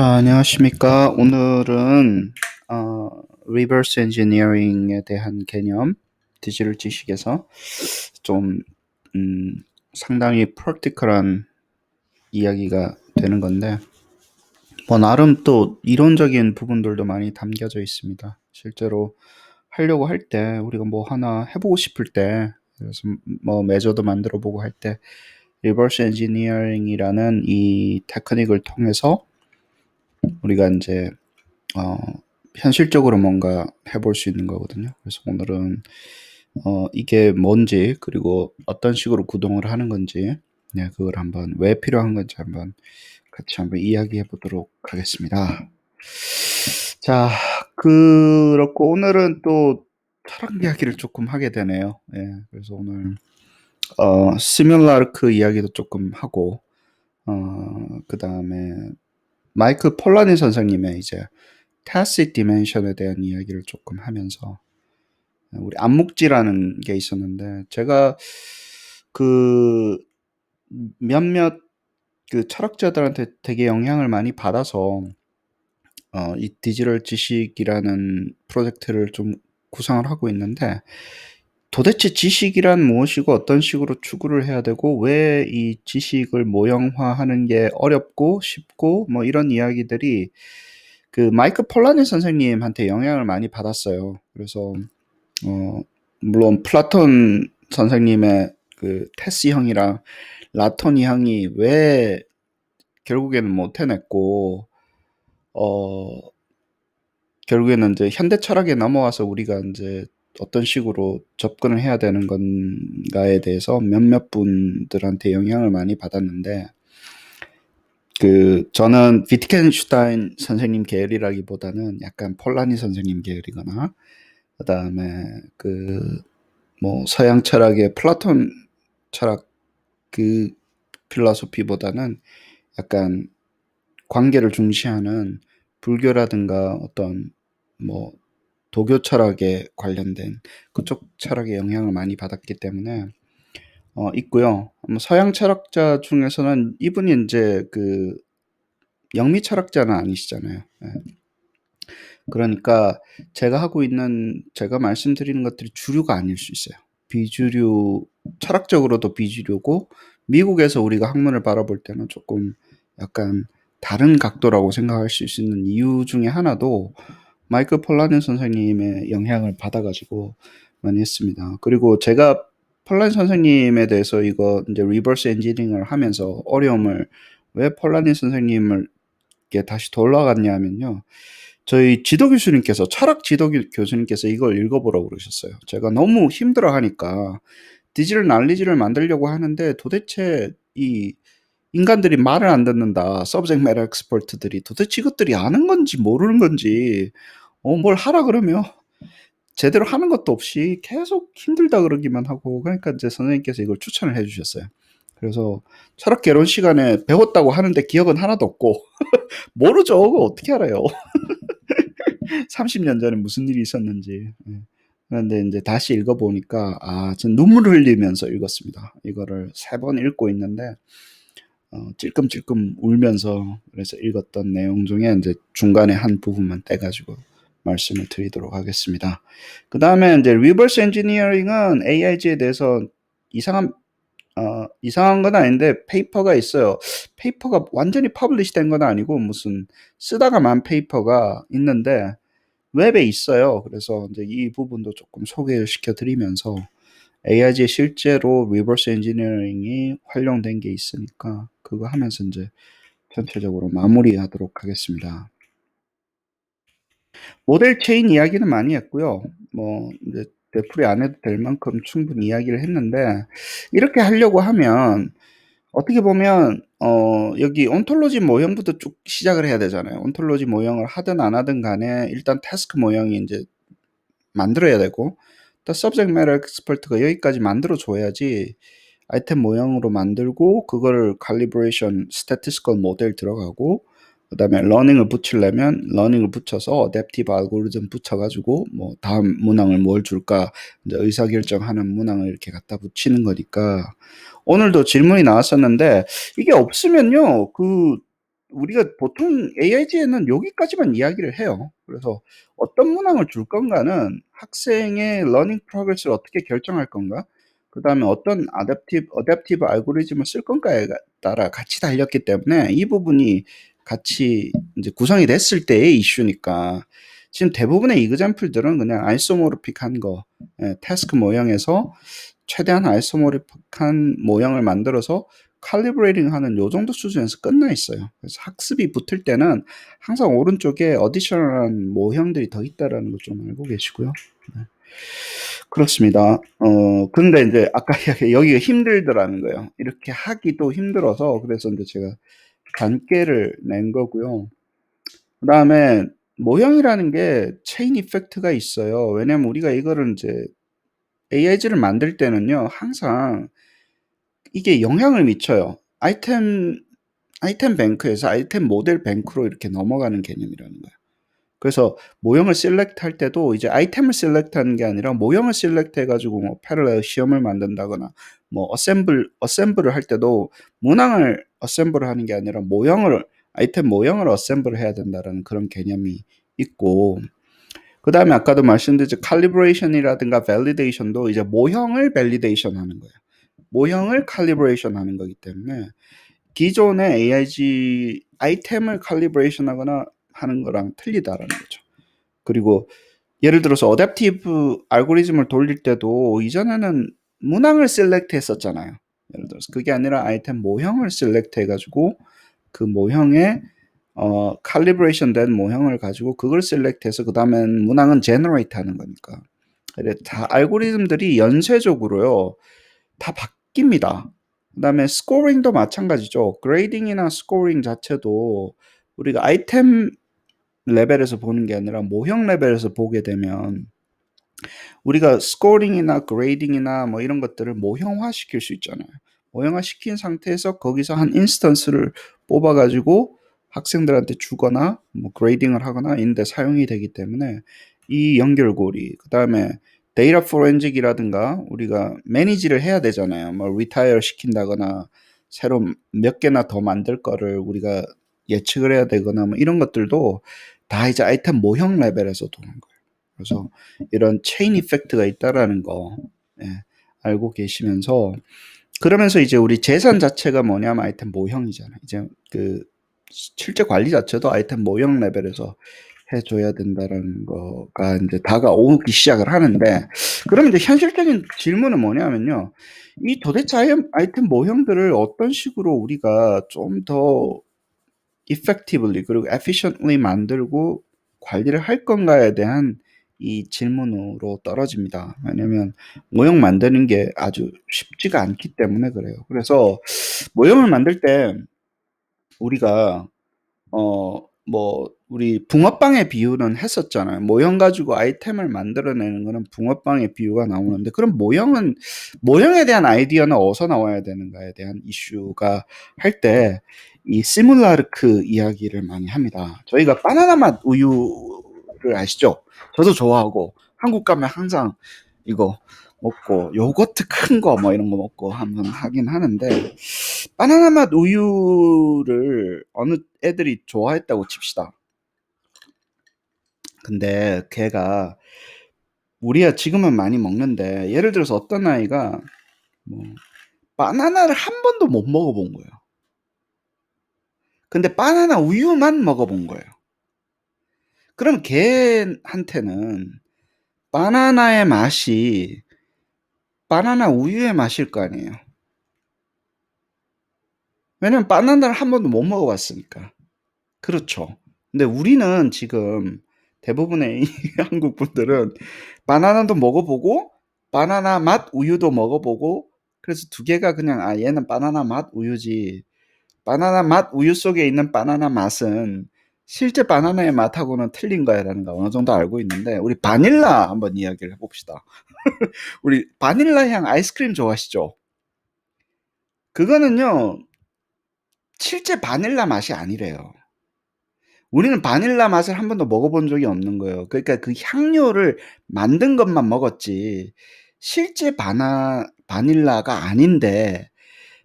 자, 안녕하십니까. 오늘은 리버스 엔지니어링에 대한 개념, 디지털 지식에서 좀 상당히 프랙티컬한 이야기가 되는 건데, 뭐 나름 또 이론적인 부분들도 많이 담겨져 있습니다. 실제로 하려고 할 때, 우리가 뭐 하나 해보고 싶을 때, 그래서 뭐 매저도 만들어 보고 할 때, 리버스 엔지니어링이라는 이 테크닉을 통해서 우리가 이제 현실적으로 뭔가 해볼 수 있는 거거든요. 그래서 오늘은 이게 뭔지, 그리고 어떤 식으로 구동을 하는 건지, 네, 그걸 한번 왜 필요한 건지 같이 한번 이야기해 보도록 하겠습니다. 자, 그렇고 오늘은 또 철학 이야기를 조금 하게 되네요. 예, 그래서 오늘 시뮬라르크 이야기도 조금 하고, 그 다음에 마이클 폴라니 선생님의 이제 tacit dimension에 대한 이야기를 조금 하면서, 우리 암묵지라는 게 있었는데, 제가 그 몇몇 그 철학자들한테 되게 영향을 많이 받아서 이 디지털 지식이라는 프로젝트를 좀 구상을 하고 있는데, 도대체 지식이란 무엇이고 어떤 식으로 추구를 해야 되고 왜 이 지식을 모형화하는 게 어렵고 쉽고 뭐 이런 이야기들이 그 마이클 폴라니 선생님한테 영향을 많이 받았어요. 그래서 물론 플라톤 선생님의 그 테시 형이랑 라토니 형이 왜 결국에는 못 해냈고, 결국에는 이제 현대 철학에 넘어와서 우리가 이제 어떤 식으로 접근을 해야 되는 건가에 대해서 몇몇 분들한테 영향을 많이 받았는데, 저는 비트겐슈타인 선생님 계열이라기보다는 약간 폴라니 선생님 계열이거나, 그 다음에 뭐 서양 철학의 플라톤 철학 그 필라소피보다는 약간 관계를 중시하는 불교라든가 어떤 뭐 도교 철학에 관련된 그쪽 철학의 영향을 많이 받았기 때문에 있고요. 서양 철학자 중에서는 이분이 이제 그 영미 철학자는 아니시잖아요. 예. 그러니까 제가 말씀드리는 것들이 주류가 아닐 수 있어요. 비주류, 철학적으로도 비주류고, 미국에서 우리가 학문을 바라볼 때는 조금 약간 다른 각도라고 생각할 수 있는 이유 중에 하나도 마이클 폴라니 선생님의 영향을 받아가지고 많이 했습니다. 그리고 제가 폴라니 선생님에 대해서 이거 이제 리버스 엔지니어링을 하면서 어려움을, 왜 폴라니 선생님을 다시 돌아갔냐 하면요. 저희 지도 교수님께서, 철학 지도 교수님께서 이걸 읽어보라고 그러셨어요. 제가 너무 힘들어 하니까 디지털 난리지를 만들려고 하는데 도대체 이 인간들이 말을 안 듣는다. 서브젝트 매터 엑스퍼트들이 도대체 이것들이 아는 건지 모르는 건지, 뭘 하라 그러면 제대로 하는 것도 없이 계속 힘들다 그러기만 하고, 그러니까 이제 선생님께서 이걸 추천을 해 주셨어요. 그래서 철학 개론 시간에 배웠다고 하는데 기억은 하나도 없고 모르죠. 그거 어떻게 알아요? 30년 전에 무슨 일이 있었는지. 예. 그런데 이제 다시 읽어보니까, 전 눈물을 흘리면서 읽었습니다. 이거를 3번 읽고 있는데, 찔끔찔끔 울면서 그래서 읽었던 내용 중에 이제 중간에 한 부분만 떼가지고 말씀을 드리도록 하겠습니다. 그 다음에 이제 리버스 엔지니어링은 AIG에 대해서 이상한 건 아닌데 페이퍼가 있어요. 페이퍼가 완전히 퍼블리시 된 건 아니고 무슨 쓰다가 만 페이퍼가 있는데 웹에 있어요. 그래서 이제 이 부분도 조금 소개를 시켜드리면서 AIG에 실제로 리버스 엔지니어링이 활용된 게 있으니까 그거 하면서 이제 전체적으로 마무리하도록 하겠습니다. 모델 체인 이야기는 많이 했고요. 뭐 이제 되풀이 안 해도 될 만큼 충분히 이야기를 했는데, 이렇게 하려고 하면 어떻게 보면 여기 온톨로지 모형부터 쭉 시작을 해야 되잖아요. 온톨로지 모형을 하든 안 하든 간에 일단 태스크 모형이 이제 만들어야 되고, 또 subject matter expert가 여기까지 만들어 줘야지 아이템 모형으로 만들고, 그거를 calibration, statistical 모델 들어가고, 그 다음에 러닝을 붙이려면 러닝을 붙여서 adaptive algorithm 붙여가지고 뭐 다음 문항을 뭘 줄까 이제 의사결정하는 문항을 이렇게 갖다 붙이는 거니까. 오늘도 질문이 나왔었는데, 이게 없으면요 우리가 보통 AIG에는 여기까지만 이야기를 해요. 그래서 어떤 문항을 줄 건가는 학생의 러닝 프로그레스를 어떻게 결정할 건가, 그다음에 어떤 어댑티브 알고리즘을 쓸 건가에 따라 같이 달렸기 때문에 이 부분이 같이 이제 구성이 됐을 때의 이슈니까 지금 대부분의 이그젬플들은 그냥 아이소모르픽한 거, 태스크 모형에서 최대한 아이소모르픽한 모형을 만들어서 칼리브레이팅 하는 요 정도 수준에서 끝나 있어요. 그래서 학습이 붙을 때는 항상 오른쪽에 어디셔널한 모형들이 더 있다라는 걸 좀 알고 계시고요. 네. 그렇습니다. 근데 이제 아까 여기가 힘들더라는 거예요. 이렇게 하기도 힘들어서 그래서 이제 제가 단계를 낸 거고요. 그 다음에 모형이라는 게 체인 이펙트가 있어요. 왜냐면 우리가 이거를 이제 AIG를 만들 때는요, 항상 이게 영향을 미쳐요. 아이템 뱅크에서 아이템 모델 뱅크로 이렇게 넘어가는 개념이라는 거예요. 그래서 모형을 셀렉트 할 때도 이제 아이템을 셀렉트 하는 게 아니라 모형을 셀렉트 해가지고 뭐 패럴렐 시험을 만든다거나 뭐 어셈블을 할 때도 문항을 어셈블을 하는 게 아니라 아이템 모형을 어셈블을 해야 된다라는 그런 개념이 있고, 그 다음에 아까도 말씀드렸죠. 칼리브레이션이라든가 밸리데이션도 이제 모형을 밸리데이션 하는 거예요. 모형을 칼리브레이션 하는 거기 때문에 기존의 AIG 아이템을 칼리브레이션 하거나 하는 거랑 틀리다라는 거죠. 그리고 예를 들어서 어댑티브 알고리즘을 돌릴 때도 이전에는 문항을 셀렉트 했었잖아요. 예를 들어서 그게 아니라 아이템 모형을 셀렉트 해가지고 그 모형에 칼리브레이션 된 모형을 가지고 그걸 셀렉트해서 그 다음엔 문항은 제너레이트 하는 거니까. 다 알고리즘들이 연쇄적으로요 다 바뀝니다. 그 다음에 스코링도 마찬가지죠. 그레이딩이나 스코링 자체도 우리가 아이템 레벨에서 보는 게 아니라 모형 레벨에서 보게 되면 우리가 스코링이나 그레이딩이나 뭐 이런 것들을 모형화 시킬 수 있잖아요. 모형화 시킨 상태에서 거기서 한 인스턴스를 뽑아가지고 학생들한테 주거나 뭐 그레이딩을 하거나 이런데 사용이 되기 때문에 이 연결고리, 그 다음에 데이터 포렌직이라든가 우리가 매니지를 해야 되잖아요. 뭐 리타이어 시킨다거나 새로 몇 개나 더 만들 거를 우리가 예측을 해야 되거나 뭐 이런 것들도 다 이제 아이템 모형 레벨에서 도는 거예요. 그래서 이런 체인 이펙트가 있다라는 거, 예, 알고 계시면서, 그러면서 이제 우리 재산 자체가 뭐냐면 아이템 모형이잖아요. 이제 그 실제 관리 자체도 아이템 모형 레벨에서 해줘야 된다는 거가 이제 다가오기 시작을 하는데, 그러면 이제 현실적인 질문은 뭐냐면요. 이 도대체 아이템 모형들을 어떤 식으로 우리가 좀 더 effectively 그리고 efficiently 만들고 관리를 할 건가에 대한 이 질문으로 떨어집니다. 왜냐면 모형 만드는 게 아주 쉽지가 않기 때문에 그래요. 그래서 모형을 만들 때 우리가 우리 붕어빵의 비유는 했었잖아요. 모형 가지고 아이템을 만들어내는 거는 붕어빵의 비유가 나오는데, 그럼 모형에 대한 아이디어는 어디서 나와야 되는가에 대한 이슈가 할 때 이 시뮬라르크 이야기를 많이 합니다. 저희가 바나나 맛 우유를 아시죠? 저도 좋아하고 한국 가면 항상 이거 먹고 요거트 큰 거 뭐 이런 거 먹고 한번 하긴 하는데, 바나나 맛 우유를 어느 애들이 좋아했다고 칩시다. 근데 걔가 우리가 지금은 많이 먹는데 예를 들어서 어떤 아이가 뭐 바나나를 한 번도 못 먹어본 거예요. 근데 바나나 우유만 먹어본 거예요. 그럼 걔한테는 바나나의 맛이 바나나 우유의 맛일 거 아니에요. 왜냐면 바나나를 한 번도 못 먹어봤으니까. 그렇죠. 근데 우리는 지금 대부분의 한국 분들은 바나나도 먹어보고 바나나 맛 우유도 먹어보고, 그래서 두 개가 그냥 얘는 바나나 맛 우유지, 바나나 맛 우유 속에 있는 바나나 맛은 실제 바나나의 맛하고는 틀린 거야라는 거 어느 정도 알고 있는데, 우리 바닐라 한번 이야기를 해봅시다. 우리 바닐라 향 아이스크림 좋아하시죠? 그거는요 실제 바닐라 맛이 아니래요. 우리는 바닐라 맛을 한 번도 먹어본 적이 없는 거예요. 그러니까 그 향료를 만든 것만 먹었지 실제 바닐라가 아닌데,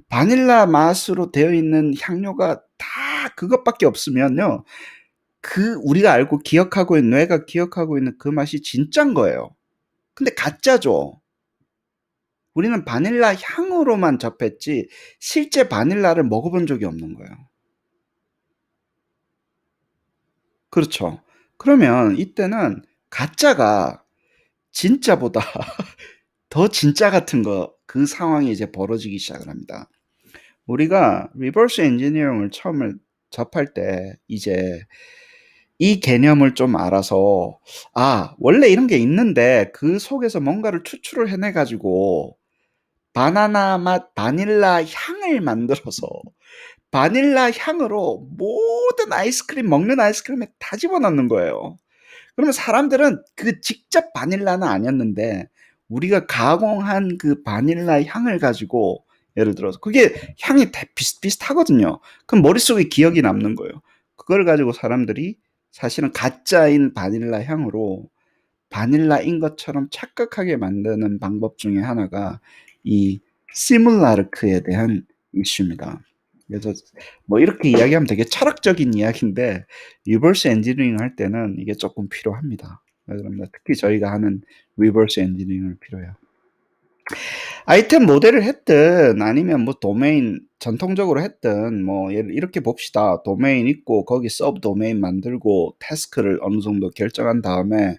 바닐라 맛으로 되어 있는 향료가 다 딱 그것밖에 없으면요. 우리가 알고 기억하고 있는, 뇌가 기억하고 있는 그 맛이 진짠 거예요. 근데 가짜죠. 우리는 바닐라 향으로만 접했지 실제 바닐라를 먹어본 적이 없는 거예요. 그렇죠. 그러면 이때는 가짜가 진짜보다 더 진짜 같은 그 상황이 이제 벌어지기 시작을 합니다. 우리가 리버스 엔지니어링을 처음에 접할 때 이제 이 개념을 좀 알아서 원래 이런 게 있는데 그 속에서 뭔가를 추출을 해내 가지고 바나나 맛 바닐라 향을 만들어서 바닐라 향으로 모든 아이스크림 먹는 아이스크림에 다 집어넣는 거예요. 그러면 사람들은 그 직접 바닐라는 아니었는데 우리가 가공한 그 바닐라 향을 가지고 예를 들어서 그게 향이 다 비슷비슷하거든요. 그럼 머릿속에 기억이 남는 거예요. 그걸 가지고 사람들이 사실은 가짜인 바닐라 향으로 바닐라인 것처럼 착각하게 만드는 방법 중에 하나가 이 시뮬라르크에 대한 이슈입니다. 그래서 뭐 이렇게 이야기하면 되게 철학적인 이야기인데 리버스 엔지니어링 할 때는 이게 조금 필요합니다. 왜 그러면 특히 저희가 하는 리버스 엔지니어링을 필요해요. 아이템 모델을 했든 아니면 뭐 도메인 전통적으로 했든 뭐 이렇게 봅시다. 도메인 있고 거기 서브 도메인 만들고 태스크를 어느 정도 결정한 다음에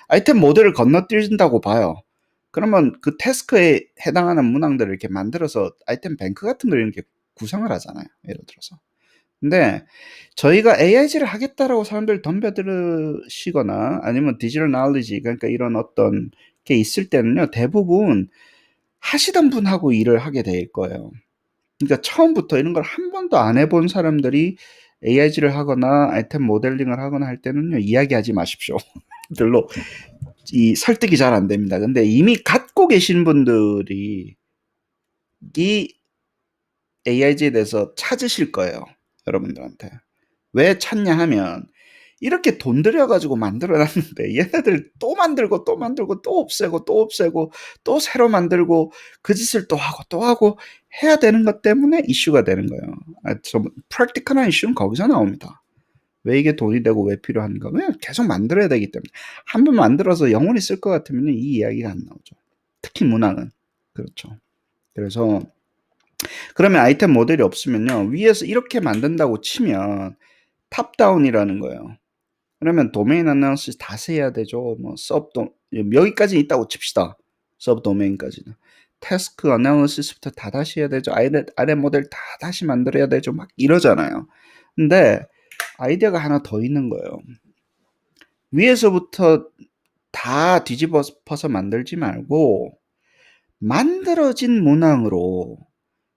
아이템 모델을 건너뛴다고 봐요. 그러면 그 태스크에 해당하는 문항들을 이렇게 만들어서 아이템 뱅크 같은 걸 이렇게 구성을 하잖아요. 예를 들어서. 근데 저희가 AIG를 하겠다라고 사람들 덤벼들으시거나 아니면 디지털 나울리지 그러니까 이런 어떤 게 있을 때는요. 대부분 하시던 분하고 일을 하게 될 거예요. 그러니까 처음부터 이런 걸 한 번도 안 해본 사람들이 AIG를 하거나 아이템 모델링을 하거나 할 때는요. 이야기하지 마십시오. 별로 이 설득이 잘 안 됩니다. 근데 이미 갖고 계신 분들이 이 AIG에 대해서 찾으실 거예요. 여러분들한테. 왜 찾냐 하면 이렇게 돈 들여가지고 만들어놨는데 얘네들 또 만들고 또 만들고 또 없애고 또 없애고 또 새로 만들고 그 짓을 또 하고 해야 되는 것 때문에 이슈가 되는 거예요. 좀 프랙티컬한 이슈는 거기서 나옵니다. 왜 이게 돈이 되고 왜 필요한가? 왜 계속 만들어야 되기 때문에. 한 번 만들어서 영원히 쓸 것 같으면 이 이야기가 안 나오죠. 특히 문항은. 그렇죠. 그래서 그러면 아이템 모델이 없으면요. 위에서 이렇게 만든다고 치면 탑다운이라는 거예요. 그러면 도메인 어나운스 다시 해야 되죠. 뭐 여기까지 있다고 칩시다. 서브 도메인까지는. 태스크 어나운시스부터 다 다시 해야 되죠. 아래 모델 다 다시 만들어야 되죠. 막 이러잖아요. 근데 아이디어가 하나 더 있는 거예요. 위에서부터 다 뒤집어서 만들지 말고 만들어진 문항으로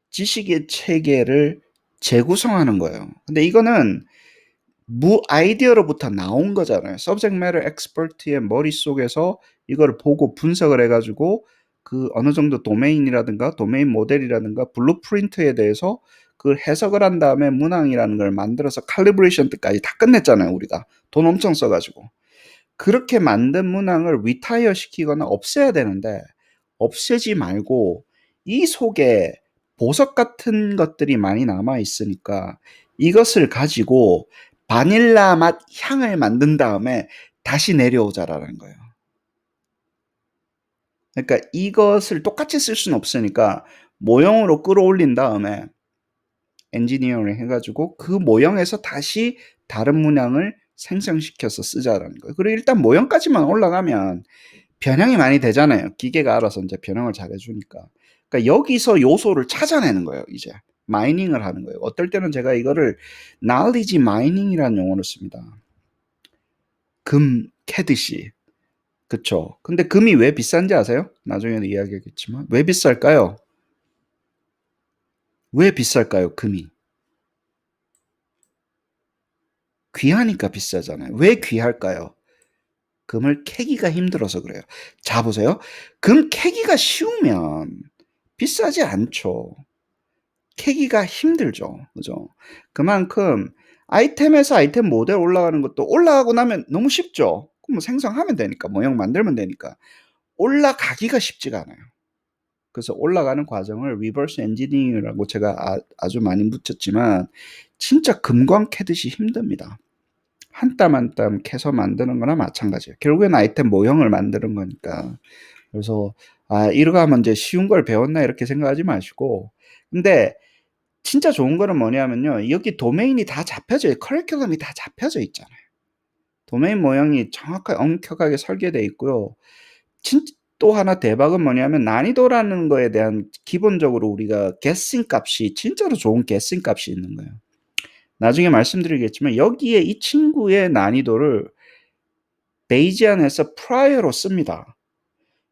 지식의 체계를 재구성하는 거예요. 근데 이거는 아이디어로부터 나온 거잖아요. subject matter expert의 머릿속에서 이걸 보고 분석을 해가지고 그 어느 정도 도메인이라든가 도메인 모델이라든가 블루프린트에 대해서 그 해석을 한 다음에 문항이라는 걸 만들어서 칼리브레이션 때까지 다 끝냈잖아요. 우리가 돈 엄청 써가지고 그렇게 만든 문항을 리타이어 시키거나 없애야 되는데 없애지 말고 이 속에 보석 같은 것들이 많이 남아 있으니까 이것을 가지고 바닐라 맛 향을 만든 다음에 다시 내려오자라는 거예요. 그러니까 이것을 똑같이 쓸 수는 없으니까 모형으로 끌어올린 다음에 엔지니어링 해가지고 그 모형에서 다시 다른 문양을 생성시켜서 쓰자라는 거예요. 그리고 일단 모형까지만 올라가면 변형이 많이 되잖아요. 기계가 알아서 이제 변형을 잘 해주니까. 그러니까 여기서 요소를 찾아내는 거예요. 이제 마이닝을 하는 거예요. 어떨 때는 제가 이거를 knowledge mining이라는 용어를 씁니다. 금 캐듯이. 그쵸. 근데 금이 왜 비싼지 아세요? 나중에는 이야기하겠지만 왜 비쌀까요? 왜 비쌀까요? 금이. 귀하니까 비싸잖아요. 왜 귀할까요? 금을 캐기가 힘들어서 그래요. 자 보세요. 금 캐기가 쉬우면 비싸지 않죠. 캐기가 힘들죠. 그죠? 그만큼 아이템에서 아이템 모델 올라가는 것도 올라가고 나면 너무 쉽죠. 그럼 뭐 생성하면 되니까 모형 만들면 되니까 올라가기가 쉽지가 않아요. 그래서 올라가는 과정을 리버스 엔지니어링이라고 제가 아주 많이 붙였지만 진짜 금광 캐듯이 힘듭니다. 한 땀 한 땀 캐서 만드는 거나 마찬가지예요. 결국엔 아이템 모형을 만드는 거니까. 그래서 이러고 하면 이제 쉬운 걸 배웠나 이렇게 생각하지 마시고, 근데 진짜 좋은 거는 뭐냐면요, 여기 도메인이 다 잡혀져요. 커리큘럼이 다 잡혀져 있잖아요. 도메인 모형이 정확하게 엄격하게 설계되어 있고요. 또 하나 대박은 뭐냐면 난이도라는 거에 대한 기본적으로 우리가 guessing 값이 진짜로 좋은 guessing 값이 있는 거예요. 나중에 말씀드리겠지만 여기에 이 친구의 난이도를 베이지안에서 prior로 씁니다.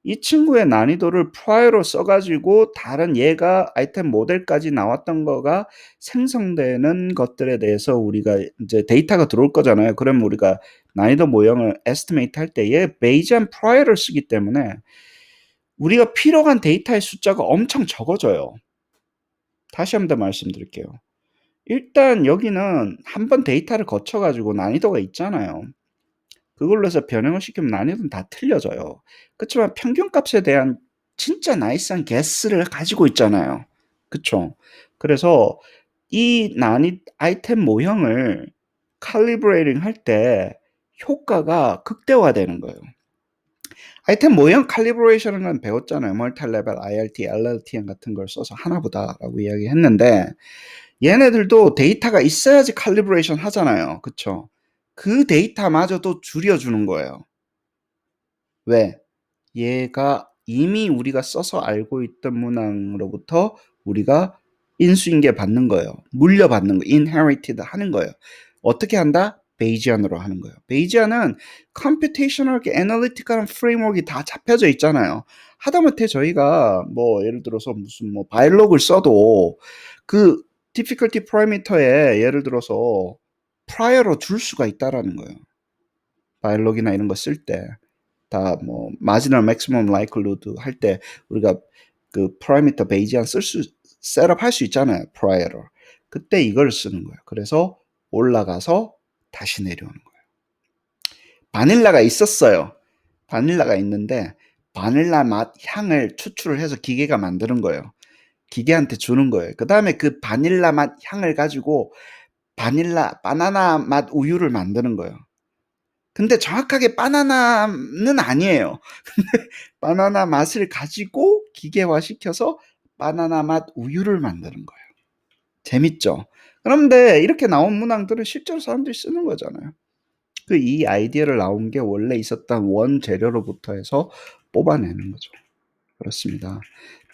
이 친구의 난이도를 prior로 써가지고 다른 얘가 아이템 모델까지 나왔던 거가 생성되는 것들에 대해서 우리가 이제 데이터가 들어올 거잖아요. 그러면 우리가 난이도 모형을 estimate 할 때에 베이지안 prior를 쓰기 때문에 우리가 필요한 데이터의 숫자가 엄청 적어져요. 다시 한 번 더 말씀드릴게요. 일단 여기는 한번 데이터를 거쳐가지고 난이도가 있잖아요. 그걸로 해서 변형을 시키면 난이도는 다 틀려져요. 그렇지만 평균값에 대한 진짜 나이스한 개수를 가지고 있잖아요. 그쵸? 그래서 이 아이템 모형을 칼리브레이팅 할 때 효과가 극대화되는 거예요. 아이템 모형 칼리브레이션은 배웠잖아요. 멀티레벨 IRT, LLTM 같은 걸 써서 하나보다라고 이야기했는데 얘네들도 데이터가 있어야지 칼리브레이션 하잖아요. 그쵸? 그 데이터마저도 줄여주는 거예요. 왜? 얘가 이미 우리가 써서 알고 있던 문항으로부터 우리가 인수인계 받는 거예요. 물려받는 거, inherited 하는 거예요. 어떻게 한다? 베이지안으로 하는 거예요. 베이지안은 computational, analytical한 프레임워크가 다 잡혀져 있잖아요. 하다못해 저희가 뭐 예를 들어서 무슨 뭐 바이록을 써도 그 difficulty parameter에 예를 들어서 prior로 줄 수가 있다라는 거예요. 바이록이나 이런 거 쓸 때. 다 뭐 marginal maximum likelihood 할 때 우리가 그 parameter 베이지안 셋업 할 수 있잖아요. prior로. 그때 이걸 쓰는 거예요. 그래서 올라가서 다시 내려오는 거예요. 바닐라가 있었어요. 바닐라가 있는데 바닐라 맛 향을 추출을 해서 기계가 만드는 거예요. 기계한테 주는 거예요. 그 다음에 그 바닐라 맛 향을 가지고 바나나 맛 우유를 만드는 거예요. 근데 정확하게 바나나는 아니에요. 근데 바나나 맛을 가지고 기계화시켜서 바나나 맛 우유를 만드는 거예요. 재밌죠? 그런데 이렇게 나온 문항들은 실제로 사람들이 쓰는 거잖아요. 이 아이디어를 나온 게 원래 있었던 원재료로부터 해서 뽑아내는 거죠. 그렇습니다.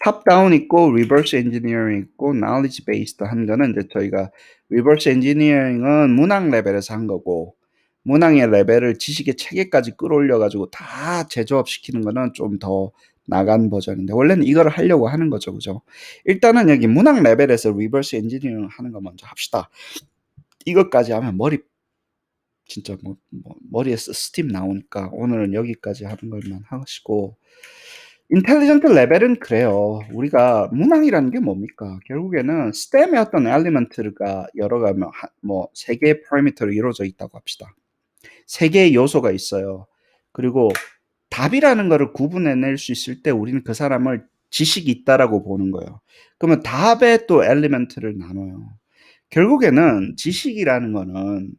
탑다운 있고 리버스 엔지니어링 있고 knowledge based 한 거는 이제 저희가 리버스 엔지니어링은 문항 레벨에서 한 거고 문항의 레벨을 지식의 체계까지 끌어올려 가지고 다 재조합시키는 거는 좀 더 나간 버전인데 원래는 이걸 하려고 하는 거죠. 그죠? 일단은 여기 문항 레벨에서 리버스 엔지니어링 하는 거 먼저 합시다. 이것까지 하면 진짜 머리에서 스팀 나오니까 오늘은 여기까지 하는 걸만 하시고 인텔리전트 레벨은 그래요. 우리가 문항이라는 게 뭡니까? 결국에는 스템의 어떤 엘리먼트가 여러 가지 뭐 3개의 파라미터로 이루어져 있다고 합시다. 3개의 요소가 있어요. 그리고 답이라는 거를 구분해낼 수 있을 때 우리는 그 사람을 지식이 있다라고 보는 거예요. 그러면 답의 또 엘리먼트를 나눠요. 결국에는 지식이라는 거는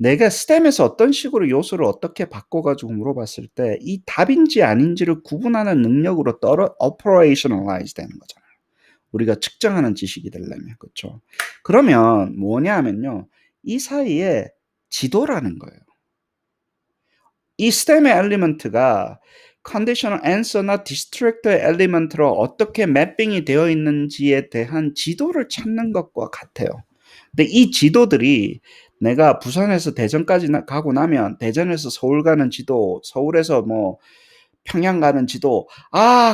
내가 스템에서 어떤 식으로 요소를 어떻게 바꿔가지고 물어봤을 때 이 답인지 아닌지를 구분하는 능력으로 operationalize 되는 거잖아요. 우리가 측정하는 지식이 되려면. 그렇죠? 그러면 뭐냐 하면요. 이 사이에 지도라는 거예요. 이 스템의 엘리먼트가 conditional answer나 distract의 엘리먼트로 어떻게 매핑이 되어 있는지에 대한 지도를 찾는 것과 같아요. 근데 이 지도들이 내가 부산에서 대전까지 가고 나면 대전에서 서울 가는 지도, 서울에서 뭐 평양 가는 지도,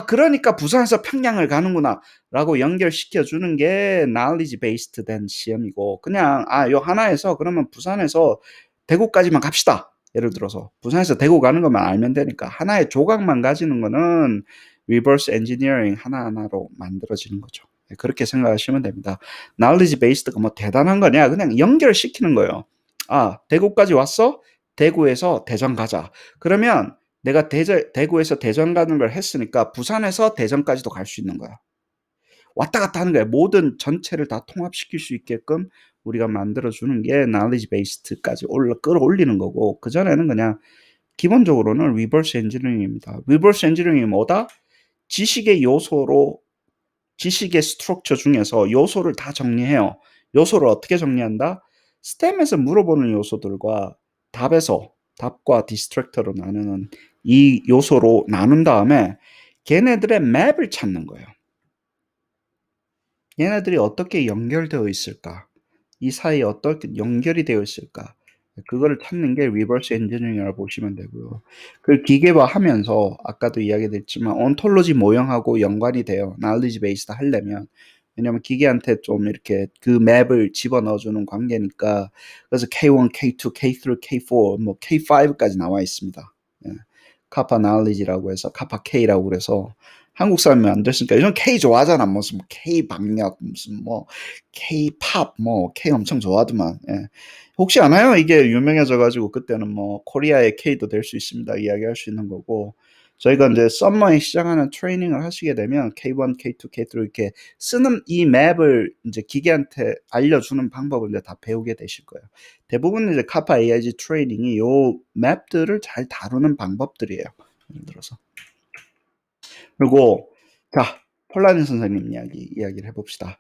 그러니까 부산에서 평양을 가는구나 라고 연결시켜 주는 게 knowledge based 된 시험이고 그냥 요 하나에서 그러면 부산에서 대구까지만 갑시다. 예를 들어서 부산에서 대구 가는 것만 알면 되니까 하나의 조각만 가지는 거는 reverse engineering 하나하나로 만들어지는 거죠. 그렇게 생각하시면 됩니다. knowledge based가 뭐 대단한 거냐? 그냥 연결시키는 거예요. 대구까지 왔어? 대구에서 대전 가자. 그러면 내가 대구에서 대전 가는 걸 했으니까 부산에서 대전까지도 갈 수 있는 거야. 왔다 갔다 하는 거야. 모든 전체를 다 통합시킬 수 있게끔 우리가 만들어주는 게 knowledge based까지 끌어올리는 거고, 그전에는 그냥 기본적으로는 reverse engineering입니다. reverse engineering이 뭐다? 지식의 스트럭처 중에서 요소를 다 정리해요. 요소를 어떻게 정리한다? 스템에서 물어보는 요소들과 답과 디스트랙터로 나누는 이 요소로 나눈 다음에 걔네들의 맵을 찾는 거예요. 얘네들이 어떻게 연결되어 있을까? 이 사이에 어떻게 연결이 되어 있을까? 그거를 찾는 게 리버스 엔지니어링이라고 보시면 되고요. 그 기계화하면서 아까도 이야기했지만 온톨로지 모형하고 연관이 돼요. knowledge based 하려면. 왜냐면 기계한테 좀 이렇게 그 맵을 집어넣어주는 관계니까. 그래서 K1, K2, K3, K4, 뭐 K5까지 나와 있습니다. 예. 카파 knowledge라고 해서 카파 K라고 그래서 한국 사람이 안 됐으니까 요즘 K 좋아하잖아. 무슨 K 방역, 무슨 뭐 K 팝, 뭐 K 엄청 좋아하더만. 예. 혹시 아나요? 이게 유명해져가지고 그때는 뭐 코리아의 K도 될 수 있습니다. 이야기할 수 있는 거고. 저희가 이제 썸머에 시작하는 트레이닝을 하시게 되면 K1, K2, K3 이렇게 쓰는 이 맵을 이제 기계한테 알려주는 방법을 이제 다 배우게 되실 거예요. 대부분 이제 카파 AIG 트레이닝이 요 맵들을 잘 다루는 방법들이에요. 예를 들어서. 그리고 자, 폴라닌 선생님 이야기를 해봅시다.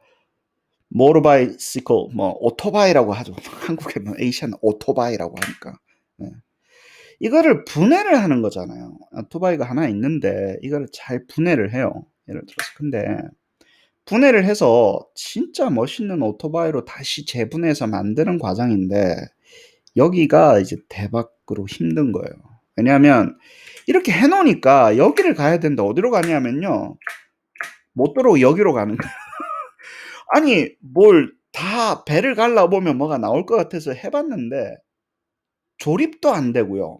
모터바이시클, 뭐 오토바이라고 하죠. 한국에는 에이션 오토바이라고 하니까. 네. 이거를 분해를 하는 거잖아요. 오토바이가 하나 있는데 이거를 잘 분해를 해요. 예를 들어서. 근데 분해를 해서 진짜 멋있는 오토바이로 다시 재분해해서 만드는 과정인데 여기가 이제 대박으로 힘든 거예요. 왜냐하면 이렇게 해놓으니까 여기를 가야 되는데 어디로 가냐면요. 못 들어오고 여기로 가는 거예요. 아니 뭘 다 배를 갈라보면 뭐가 나올 것 같아서 해봤는데 조립도 안 되고요.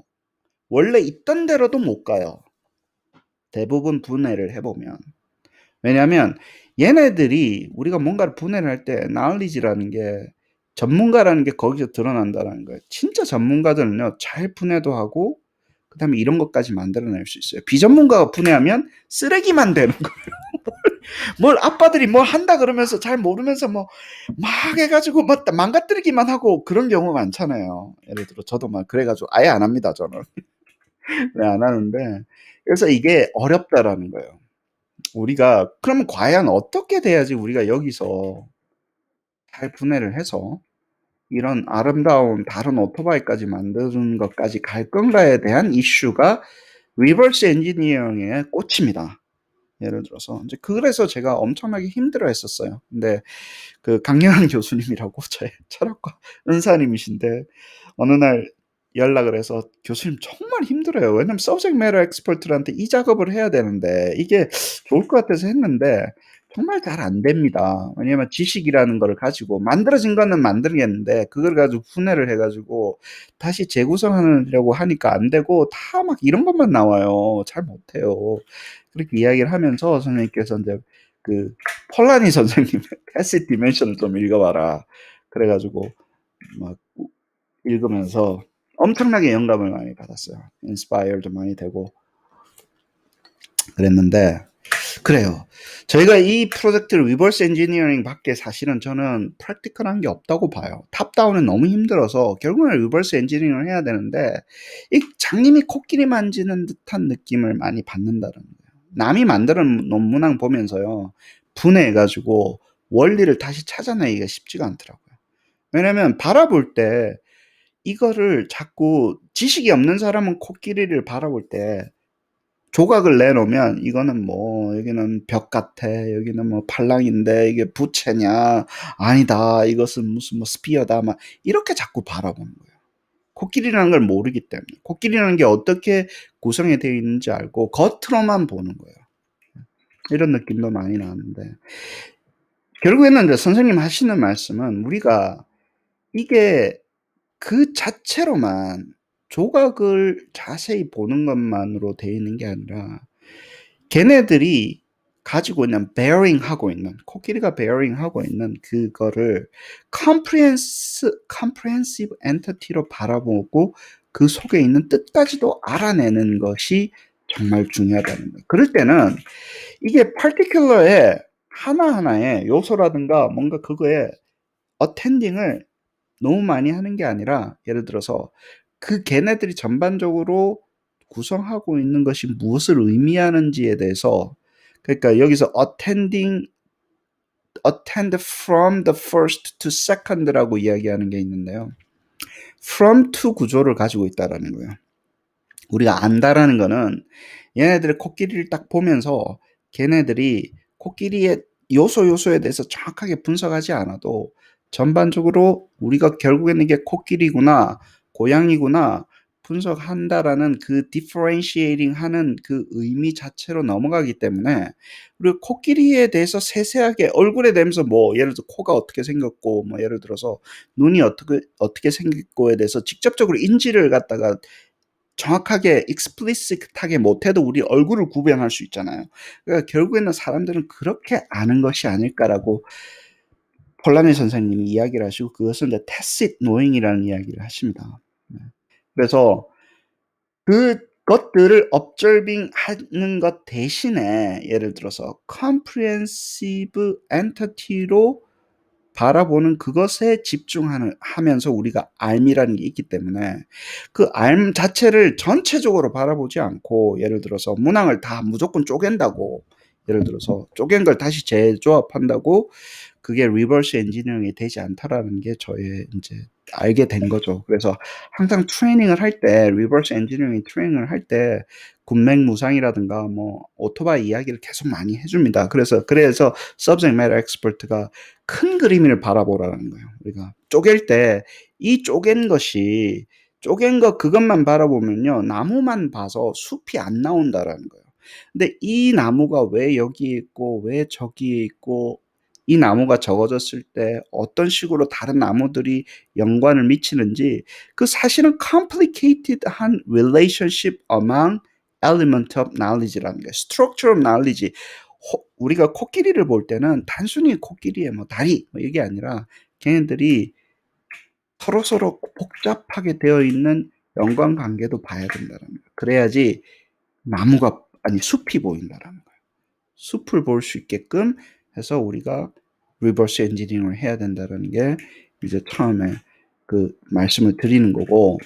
원래 있던 대로도 못 가요. 대부분 분해를 해보면. 왜냐하면 얘네들이 우리가 뭔가를 분해를 할 때 knowledge라는 게 전문가라는 게 거기서 드러난다는 거예요. 진짜 전문가들은요. 잘 분해도 하고 그 다음에 이런 것까지 만들어낼 수 있어요. 비전문가가 분해하면 쓰레기만 되는 거예요. 뭘 아빠들이 뭘 한다 그러면서 잘 모르면서 뭐 막 해가지고 뭐 망가뜨리기만 하고 그런 경우 많잖아요. 예를 들어 저도 막 그래가지고 아예 안 합니다. 저는. 네, 안 하는데 그래서 이게 어렵다라는 거예요. 우리가 그러면 과연 어떻게 돼야지 우리가 여기서 잘 분해를 해서 이런 아름다운 다른 오토바이까지 만드는 것까지 갈 건가에 대한 이슈가 리버스 엔지니어링의 꽃입니다. 예를 들어서 이제 그래서 제가 엄청나게 힘들어 했었어요. 근데 그 강연한 교수님이라고 저의 철학과 은사님이신데 어느 날 연락을 해서 교수님 정말 힘들어요. 왜냐면 subject matter expert한테 이 작업을 해야 되는데 이게 좋을 것 같아서 했는데 정말 잘 안 됩니다. 왜냐면 지식이라는 거를 가지고 만들어진 거는 만들겠는데 그걸 가지고 분해를 해가지고 다시 재구성하려고 하니까 안 되고 다 막 이런 것만 나와요. 잘 못해요. 그렇게 이야기를 하면서 선생님께서 이제 그 폴라니 선생님의 패시브 디멘션을 좀 읽어봐라. 그래가지고 막 읽으면서 엄청나게 영감을 많이 받았어요. 인스파이어도 많이 되고 그랬는데 그래요. 저희가 이 프로젝트를 리버스 엔지니어링 밖에 사실은 저는 프랙티컬한 게 없다고 봐요. 탑다운은 너무 힘들어서 결국은 리버스 엔지니어링을 해야 되는데 이 장님이 코끼리 만지는 듯한 느낌을 많이 받는다는 거예요. 남이 만드는 논문항 보면서요. 분해해가지고 원리를 다시 찾아내기가 쉽지가 않더라고요. 왜냐면 바라볼 때 이거를 자꾸 지식이 없는 사람은 코끼리를 바라볼 때 조각을 내놓으면 이거는 뭐 여기는 벽 같아 여기는 뭐 팔랑인데 이게 부채냐 아니다 이것은 무슨 뭐 스피어다 막 이렇게 자꾸 바라보는 거예요. 코끼리라는 걸 모르기 때문에 코끼리라는 게 어떻게 구성이 되어 있는지 알고 겉으로만 보는 거예요. 이런 느낌도 많이 나는데 결국에는 이제 선생님 하시는 말씀은 우리가 이게 그 자체로만 조각을 자세히 보는 것만으로 되어 있는 게 아니라 걔네들이 가지고 있는 bearing 하고 있는 코끼리가 bearing 하고 있는 그거를 comprehensive entity로 바라보고 그 속에 있는 뜻까지도 알아내는 것이 정말 중요하다는 거예요. 그럴 때는 이게 particular의 하나하나의 요소라든가 뭔가 그거에 어텐딩을 너무 많이 하는 게 아니라 예를 들어서 그 걔네들이 전반적으로 구성하고 있는 것이 무엇을 의미하는지에 대해서 그러니까 여기서 attend from the first to second라고 이야기하는 게 있는데요. from to 구조를 가지고 있다라는 거예요. 우리가 안다라는 거는 얘네들의 코끼리를 딱 보면서 걔네들이 코끼리의 요소에 대해서 정확하게 분석하지 않아도 전반적으로 우리가 결국에는 이게 코끼리구나, 고양이구나 분석한다라는 그 differentiating 하는 그 의미 자체로 넘어가기 때문에 우리가 코끼리에 대해서 세세하게 얼굴에 대면서 뭐 예를 들어 코가 어떻게 생겼고 뭐 예를 들어서 눈이 어떻게 생겼고에 대해서 직접적으로 인지를 갖다가 정확하게 explicit하게 못해도 우리 얼굴을 구별할 수 있잖아요. 그러니까 결국에는 사람들은 그렇게 아는 것이 아닐까라고 폴라네 선생님이 이야기를 하시고 그것은 이제 tacit knowing이라는 이야기를 하십니다. 그래서 그것들을 observing 하는 것 대신에 예를 들어서 comprehensive entity로 바라보는 그것에 하면서 우리가 알미라는 게 있기 때문에 그 알 자체를 전체적으로 바라보지 않고 예를 들어서 문항을 다 무조건 쪼갠다고 예를 들어서 쪼갠 걸 다시 재조합한다고 그게 리버스 엔지니어링이 되지 않다라는 게 저의 이제 알게 된 거죠. 그래서 항상 트레이닝을 할 때 리버스 엔지니어링 트레이닝을 할 때 군맹무상이라든가 뭐 오토바이 이야기를 계속 많이 해줍니다. 그래서 subject matter expert가 큰 그림을 바라보라는 거예요. 우리가 쪼갤 때 이 쪼갠 거 그것만 바라보면요. 나무만 봐서 숲이 안 나온다라는 거예요. 근데 이 나무가 왜 여기 있고 왜 저기 있고 이 나무가 적어졌을 때 어떤 식으로 다른 나무들이 연관을 미치는지 그 사실은 complicated한 relationship among element of knowledge라는 거예요. structure of knowledge. 우리가 코끼리를 볼 때는 단순히 코끼리의 뭐 다리 뭐 이게 아니라 걔네들이 서로서로 복잡하게 되어 있는 연관 관계도 봐야 된다는 거예요. 그래야지 숲이 보인다라는 거예요. 숲을 볼 수 있게끔 해서 우리가 리버스 엔지니어링을 해야 된다는 게 이제 처음에 그 말씀을 드리는 거고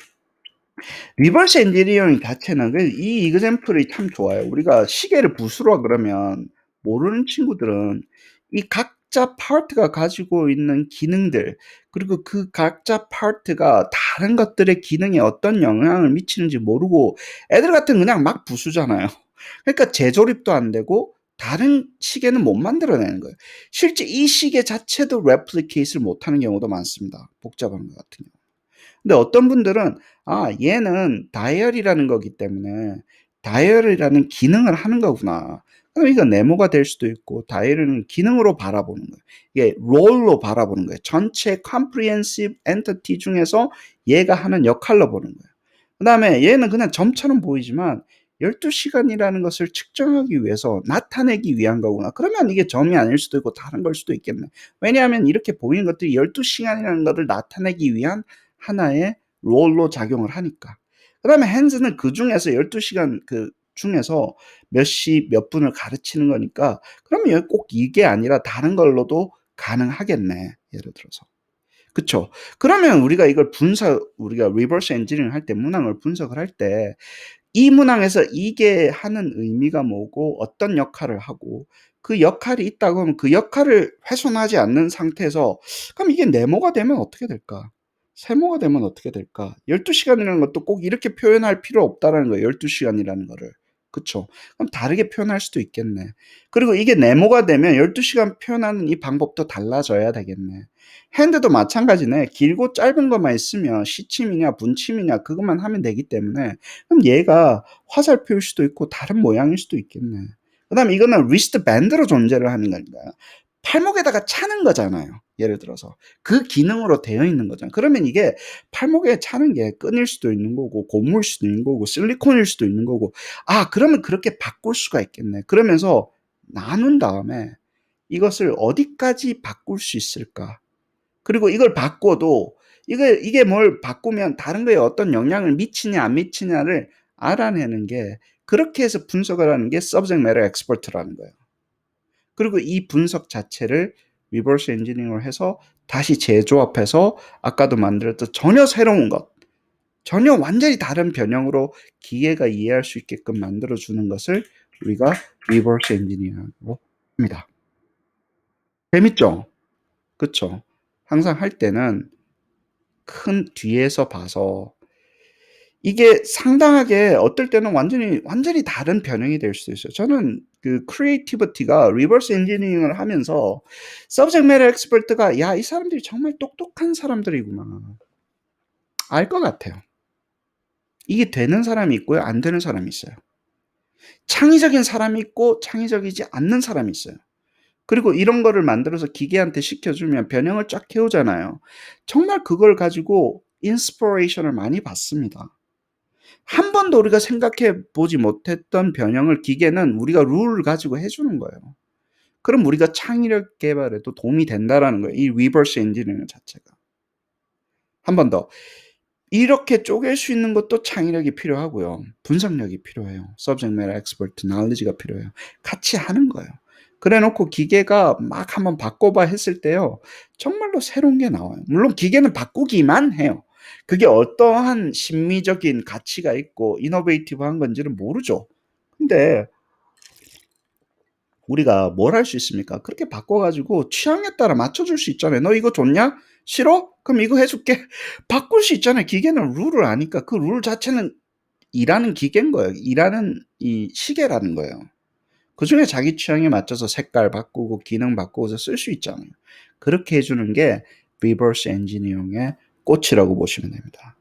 리버스 엔지니어링 자체는 이 이그젬플이 참 좋아요. 우리가 시계를 부수라 그러면 모르는 친구들은 이 각자 파트가 가지고 있는 기능들 그리고 그 각자 파트가 다른 것들의 기능에 어떤 영향을 미치는지 모르고 애들 같으면 그냥 막 부수잖아요. 그러니까 재조립도 안 되고 다른 시계는 못 만들어내는 거예요. 실제 이 시계 자체도 replicate를 못하는 경우도 많습니다. 복잡한 것 같은 경우. 근데 어떤 분들은 얘는 다이얼이라는 거기 때문에 다이얼이라는 기능을 하는 거구나. 그럼 이거 네모가 될 수도 있고 다이얼은 기능으로 바라보는 거예요. 이게 롤로 바라보는 거예요. 전체 comprehensive entity 중에서 얘가 하는 역할로 보는 거예요. 그다음에 얘는 그냥 점처럼 보이지만 12시간이라는 것을 측정하기 위해서 나타내기 위한 거구나. 그러면 이게 점이 아닐 수도 있고 다른 걸 수도 있겠네. 왜냐하면 이렇게 보이는 것들이 12시간이라는 것을 나타내기 위한 하나의 롤로 작용을 하니까. 그다음에 핸즈는 그중에서 12시간 그 중에서 몇 시 몇 분을 가르치는 거니까 그러면 여기 꼭 이게 아니라 다른 걸로도 가능하겠네. 예를 들어서. 그쵸? 그러면 우리가 우리가 리버스 엔지니어링 할 때 문항을 분석을 할 때 이 문항에서 이게 하는 의미가 뭐고 어떤 역할을 하고 그 역할이 있다고 하면 그 역할을 훼손하지 않는 상태에서 그럼 이게 네모가 되면 어떻게 될까? 세모가 되면 어떻게 될까? 12시간이라는 것도 꼭 이렇게 표현할 필요 없다라는 거예요. 12시간이라는 거를. 그쵸? 그럼 다르게 표현할 수도 있겠네. 그리고 이게 네모가 되면 12시간 표현하는 이 방법도 달라져야 되겠네. 핸드도 마찬가지네. 길고 짧은 것만 있으면 시침이냐 분침이냐 그것만 하면 되기 때문에 그럼 얘가 화살표일 수도 있고 다른 모양일 수도 있겠네. 그다음에 이거는 리스트 밴드로 존재를 하는 거니까 팔목에다가 차는 거잖아요. 예를 들어서 그 기능으로 되어 있는 거잖아요. 그러면 이게 팔목에 차는 게 끈일 수도 있는 거고 고무일 수도 있는 거고 실리콘일 수도 있는 거고 그러면 그렇게 바꿀 수가 있겠네. 그러면서 나눈 다음에 이것을 어디까지 바꿀 수 있을까? 그리고 이걸 바꿔도 이게 뭘 바꾸면 다른 거에 어떤 영향을 미치냐 안 미치냐를 알아내는 게, 그렇게 해서 분석을 하는 게 subject matter expert라는 거예요. 그리고 이 분석 자체를 리버스 엔지니어링을 해서 다시 재조합해서 아까도 만들었던 전혀 새로운 것, 전혀 완전히 다른 변형으로 기계가 이해할 수 있게끔 만들어주는 것을 우리가 리버스 엔지니어링이라고 합니다. 재밌죠? 그쵸? 항상 할 때는 큰 뒤에서 봐서 이게 상당하게 어떨 때는 완전히 다른 변형이 될 수도 있어요. 저는 그 크리에이티비티가 리버스 엔지니어링을 하면서 서브젝트 매터 엑스퍼트가 야, 이 사람들이 정말 똑똑한 사람들이구나. 알 것 같아요. 이게 되는 사람이 있고요, 안 되는 사람이 있어요. 창의적인 사람이 있고 창의적이지 않는 사람이 있어요. 그리고 이런 거를 만들어서 기계한테 시켜주면 변형을 쫙 해오잖아요. 정말 그걸 가지고 인스피레이션을 많이 받습니다. 한 번도 우리가 생각해 보지 못했던 변형을 기계는 우리가 룰을 가지고 해주는 거예요. 그럼 우리가 창의력 개발에도 도움이 된다라는 거예요. 이 리버스 엔지니어링 자체가. 한 번 더. 이렇게 쪼갤 수 있는 것도 창의력이 필요하고요. 분석력이 필요해요. subject matter expert knowledge가 필요해요. 같이 하는 거예요. 그래 놓고 기계가 막 한번 바꿔봐 했을 때요, 정말로 새로운 게 나와요. 물론 기계는 바꾸기만 해요. 그게 어떠한 심미적인 가치가 있고 이노베이티브한 건지는 모르죠. 근데 우리가 뭘 할 수 있습니까? 그렇게 바꿔가지고 취향에 따라 맞춰줄 수 있잖아요. 너 이거 좋냐? 싫어? 그럼 이거 해줄게. 바꿀 수 있잖아요. 기계는 룰을 아니까. 그 룰 자체는 일하는 기계인 거예요. 일하는 이 시계라는 거예요. 그 중에 자기 취향에 맞춰서 색깔 바꾸고 기능 바꾸어서 쓸 수 있잖아요. 그렇게 해주는 게 리버스 엔지니어링의 꽃이라고 보시면 됩니다.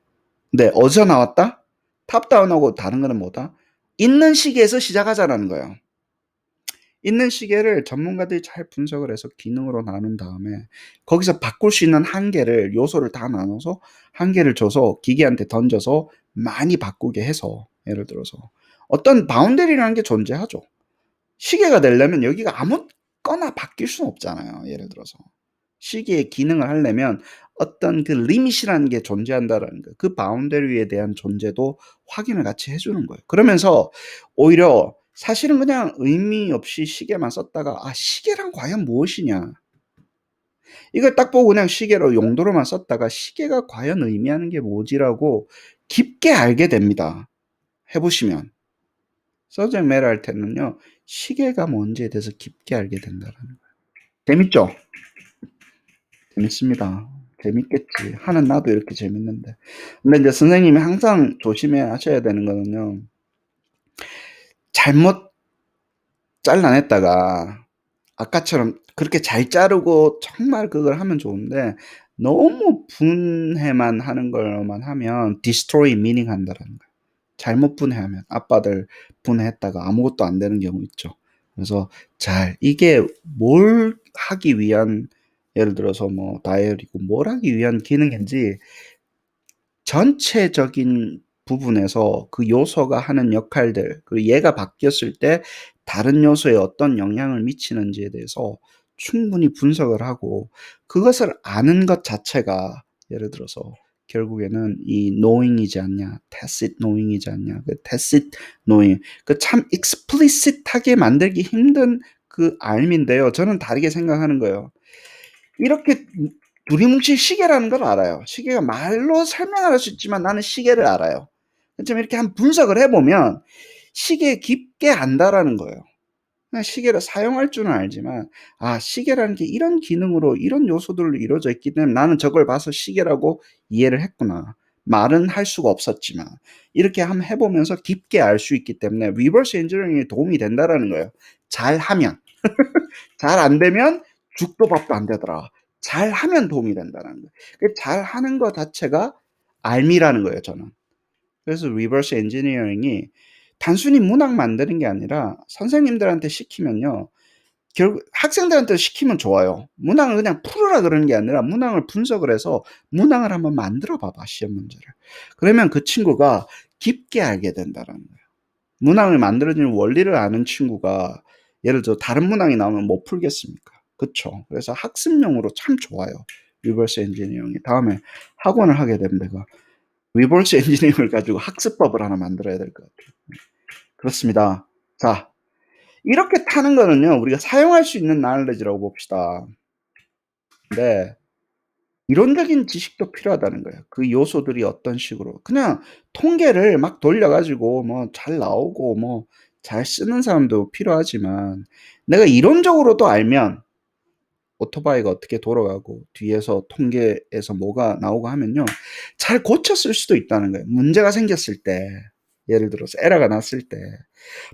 근데 어디서 나왔다? 탑다운하고 다른 거는 뭐다? 있는 시계에서 시작하자라는 거예요. 있는 시계를 전문가들이 잘 분석을 해서 기능으로 나눈 다음에 거기서 바꿀 수 있는 한계를, 요소를 다 나눠서 한계를 줘서 기계한테 던져서 많이 바꾸게 해서, 예를 들어서 어떤 바운더리라는 게 존재하죠. 시계가 되려면 여기가 아무거나 바뀔 수는 없잖아요. 예를 들어서 시계의 기능을 하려면 어떤 그 리밋이라는 게 존재한다라는 거예요. 그 바운더리에 대한 존재도 확인을 같이 해주는 거예요. 그러면서 오히려 사실은 그냥 의미 없이 시계만 썼다가 시계란 과연 무엇이냐, 이걸 딱 보고 그냥 시계로 용도로만 썼다가 시계가 과연 의미하는 게 뭐지라고 깊게 알게 됩니다. 해보시면. 서브젝트 매터 할 때는요, 시계가 뭔지에 대해서 깊게 알게 된다는 거예요. 재밌죠? 재밌습니다. 재밌겠지. 하는 나도 이렇게 재밌는데. 근데 이제 선생님이 항상 조심해 하셔야 되는 거는요, 잘못 잘라냈다가 아까처럼 그렇게 잘 자르고 정말 그걸 하면 좋은데 너무 분해만 하는 걸만 하면 destroy meaning 한다라는 거예요. 잘못 분해하면 아빠들 분해했다가 아무것도 안 되는 경우 있죠. 그래서 이게 뭘 하기 위한, 예를 들어서 뭐 다이어리고 뭘 하기 위한 기능인지 전체적인 부분에서 그 요소가 하는 역할들, 그리고 얘가 바뀌었을 때 다른 요소에 어떤 영향을 미치는지에 대해서 충분히 분석을 하고, 그것을 아는 것 자체가 예를 들어서 결국에는 이 knowing이지 않냐, tacit knowing이지 않냐, 그 tacit knowing, 그 참 explicit하게 만들기 힘든 그 알미인데요. 저는 다르게 생각하는 거예요. 이렇게 두리뭉실 시계라는 걸 알아요. 시계가 말로 설명을 할 수 있지만 나는 시계를 알아요. 좀 이렇게 한 분석을 해보면 시계 깊게 안다라는 거예요. 그냥 시계를 사용할 줄은 알지만 시계라는 게 이런 기능으로 이런 요소들로 이루어져 있기 때문에 나는 저걸 봐서 시계라고 이해를 했구나. 말은 할 수가 없었지만 이렇게 한번 해보면서 깊게 알 수 있기 때문에 리버스 엔지니어링에 도움이 된다라는 거예요. 잘하면. 잘 안 되면 죽도 밥도 안 되더라. 잘하면 도움이 된다는 거예요. 그 잘하는 것 자체가 알미라는 거예요, 저는. 그래서 리버스 엔지니어링이 단순히 문항 만드는 게 아니라 선생님들한테 시키면요, 결국 학생들한테 시키면 좋아요. 문항을 그냥 풀으라 그러는 게 아니라 문항을 분석을 해서 문항을 한번 만들어 봐봐, 시험 문제를. 그러면 그 친구가 깊게 알게 된다는 거예요. 문항을 만들어지는 원리를 아는 친구가 예를 들어 다른 문항이 나오면 못 풀겠습니까? 그쵸? 그래서 학습용으로 참 좋아요. 리버스 엔지니어링이. 다음에 학원을 하게 되면 내가 리버스 엔지니어링을 가지고 학습법을 하나 만들어야 될 것 같아요. 그렇습니다. 자, 이렇게 타는 거는요, 우리가 사용할 수 있는 knowledge라고 봅시다. 근데 이론적인 지식도 필요하다는 거예요. 그 요소들이 어떤 식으로. 그냥 통계를 막 돌려가지고 뭐 잘 나오고 뭐 잘 쓰는 사람도 필요하지만 내가 이론적으로도 알면 오토바이가 어떻게 돌아가고 뒤에서 통계에서 뭐가 나오고 하면요, 잘 고쳤을 수도 있다는 거예요. 문제가 생겼을 때, 예를 들어서 에러가 났을 때.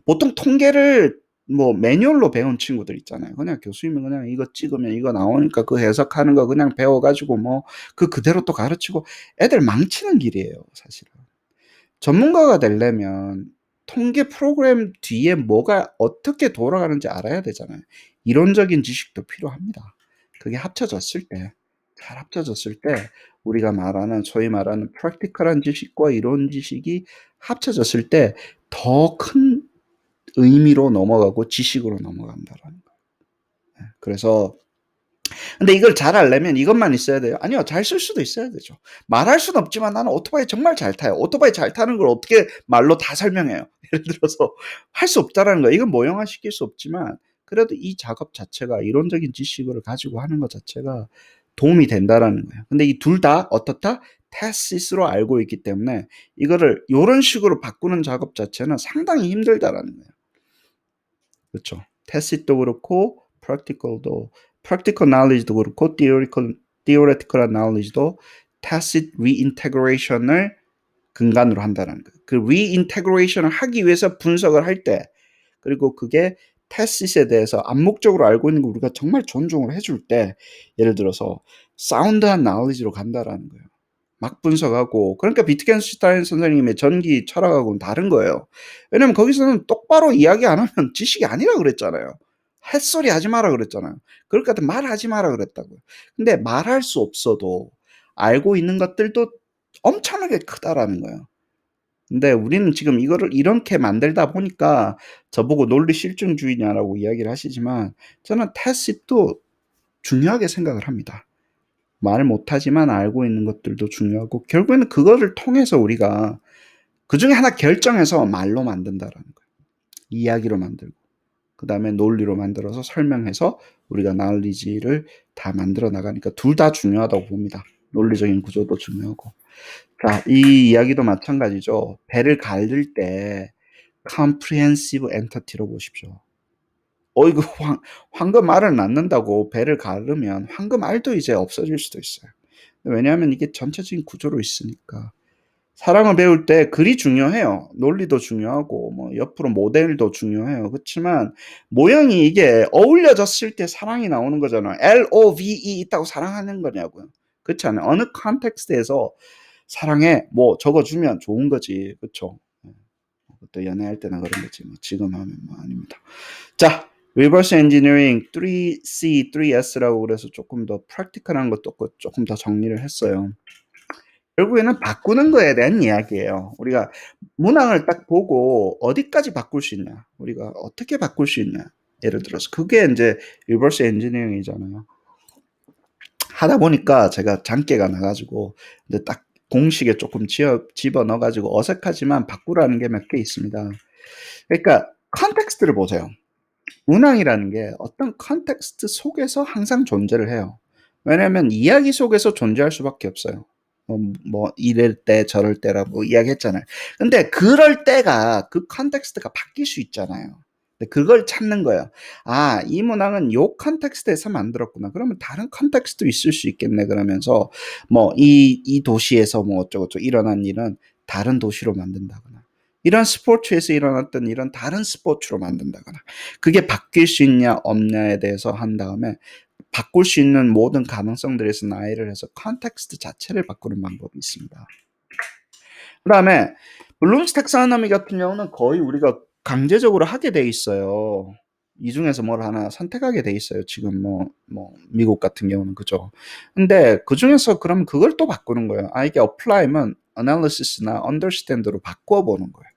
보통 통계를 뭐 매뉴얼로 배운 친구들 있잖아요. 그냥 교수님이 그냥 이거 찍으면 이거 나오니까 그 해석하는 거 그냥 배워가지고 뭐 그 그대로 또 가르치고 애들 망치는 길이에요, 사실은. 전문가가 되려면 통계 프로그램 뒤에 뭐가 어떻게 돌아가는지 알아야 되잖아요. 이론적인 지식도 필요합니다. 그게 합쳐졌을 때, 잘 합쳐졌을 때 우리가 말하는 소위 말하는 프랙티컬한 지식과 이론 지식이 합쳐졌을 때 더 큰 의미로 넘어가고 지식으로 넘어간다라는 거예요. 그래서 근데 이걸 잘 하려면 이것만 있어야 돼요? 아니요. 잘 쓸 수도 있어야 되죠. 말할 수는 없지만 나는 오토바이 정말 잘 타요. 오토바이 잘 타는 걸 어떻게 말로 다 설명해요. 예를 들어서 할 수 없다라는 거예요. 이건 모형화시킬 수 없지만 그래도 이 작업 자체가 이론적인 지식을 가지고 하는 것 자체가 도움이 된다라는 거예요. 근데 이 둘 다 어떻다? 테시스로 알고 있기 때문에 이거를 요런 식으로 바꾸는 작업 자체는 상당히 힘들다라는 거예요. 그렇죠. 테시스도 그렇고 practical knowledge도 그렇고 theoretical한 knowledge도 tacit reintegration을 근간으로 한다는 거예요. 그 reintegration을 하기 위해서 분석을 할 때, 그리고 그게 tacit에 대해서 암묵적으로 알고 있는 거 우리가 정말 존중을 해줄 때, 예를 들어서 sound한 knowledge로 간다라는 거예요. 막 분석하고. 그러니까 비트겐슈타인 선생님의 전기 철학하고는 다른 거예요. 왜냐면 거기서는 똑바로 이야기 안 하면 지식이 아니라 그랬잖아요. 햇소리 하지 마라 그랬잖아요. 그럴 것 같으면 말하지 마라 그랬다고요. 근데 말할 수 없어도 알고 있는 것들도 엄청나게 크다라는 거예요. 근데 우리는 지금 이거를 이렇게 만들다 보니까 저보고 논리 실증주의냐라고 이야기를 하시지만 저는 tacit도 중요하게 생각을 합니다. 말 못하지만 알고 있는 것들도 중요하고 결국에는 그거를 통해서 우리가 그중에 하나 결정해서 말로 만든다라는 거예요. 이야기로 만들고 그 다음에 논리로 만들어서 설명해서 우리가 knowledge를 다 만들어 나가니까 둘 다 중요하다고 봅니다. 논리적인 구조도 중요하고. 자, 이 이야기도 마찬가지죠. 배를 갈릴 때 comprehensive entity로 보십시오. 이거 황금 알을 낳는다고 배를 가르면 황금 알도 이제 없어질 수도 있어요. 왜냐하면 이게 전체적인 구조로 있으니까. 사랑을 배울 때 글이 중요해요. 논리도 중요하고 뭐 옆으로 모델도 중요해요. 그렇지만 모형이 이게 어울려졌을 때 사랑이 나오는 거잖아요. LOVE 있다고 사랑하는 거냐고요. 그렇지 않아요. 어느 컨텍스트에서 사랑해 뭐 적어주면 좋은 거지. 그렇죠. 또 연애할 때나 그런 거지. 뭐 지금 하면 뭐 아닙니다. 자, 리버스 엔지니어링 3C, 3S라고 그래서 조금 더 프랙티컬한 것도 조금 더 정리를 했어요. 결국에는 바꾸는 거에 대한 이야기예요. 우리가 문항을 딱 보고 어디까지 바꿀 수 있냐, 우리가 어떻게 바꿀 수 있냐. 예를 들어서 그게 이제 리버스 엔지니어링이잖아요. 하다 보니까 제가 장기가 나가지고 근데 딱 공식에 조금 집어 넣어가지고 어색하지만 바꾸라는 게 몇 개 있습니다. 그러니까 컨텍스트를 보세요. 문항이라는 게 어떤 컨텍스트 속에서 항상 존재를 해요. 왜냐하면 이야기 속에서 존재할 수밖에 없어요. 뭐 이럴 때 저럴 때라고 이야기했잖아요. 근데 그럴 때가 그 컨텍스트가 바뀔 수 있잖아요. 근데 그걸 찾는 거예요. 아, 이 문항은 요 컨텍스트에서 만들었구나. 그러면 다른 컨텍스트도 있을 수 있겠네. 그러면서 뭐 이 도시에서 뭐 어쩌고저쩌고 일어난 일은 다른 도시로 만든다거나 이런 스포츠에서 일어났던 일은 다른 스포츠로 만든다거나 그게 바뀔 수 있냐 없냐에 대해서 한 다음에 바꿀 수 있는 모든 가능성들에서 나열을 해서 컨텍스트 자체를 바꾸는 방법이 있습니다. 그 다음에 블룸스 텍사노미 같은 경우는 거의 우리가 강제적으로 하게 돼 있어요. 이 중에서 뭘 하나 선택하게 돼 있어요. 지금 뭐 미국 같은 경우는 그죠. 근데 그 중에서 그럼 그걸 또 바꾸는 거예요. 이게 apply면 analysis나 understand로 바꿔보는 거예요.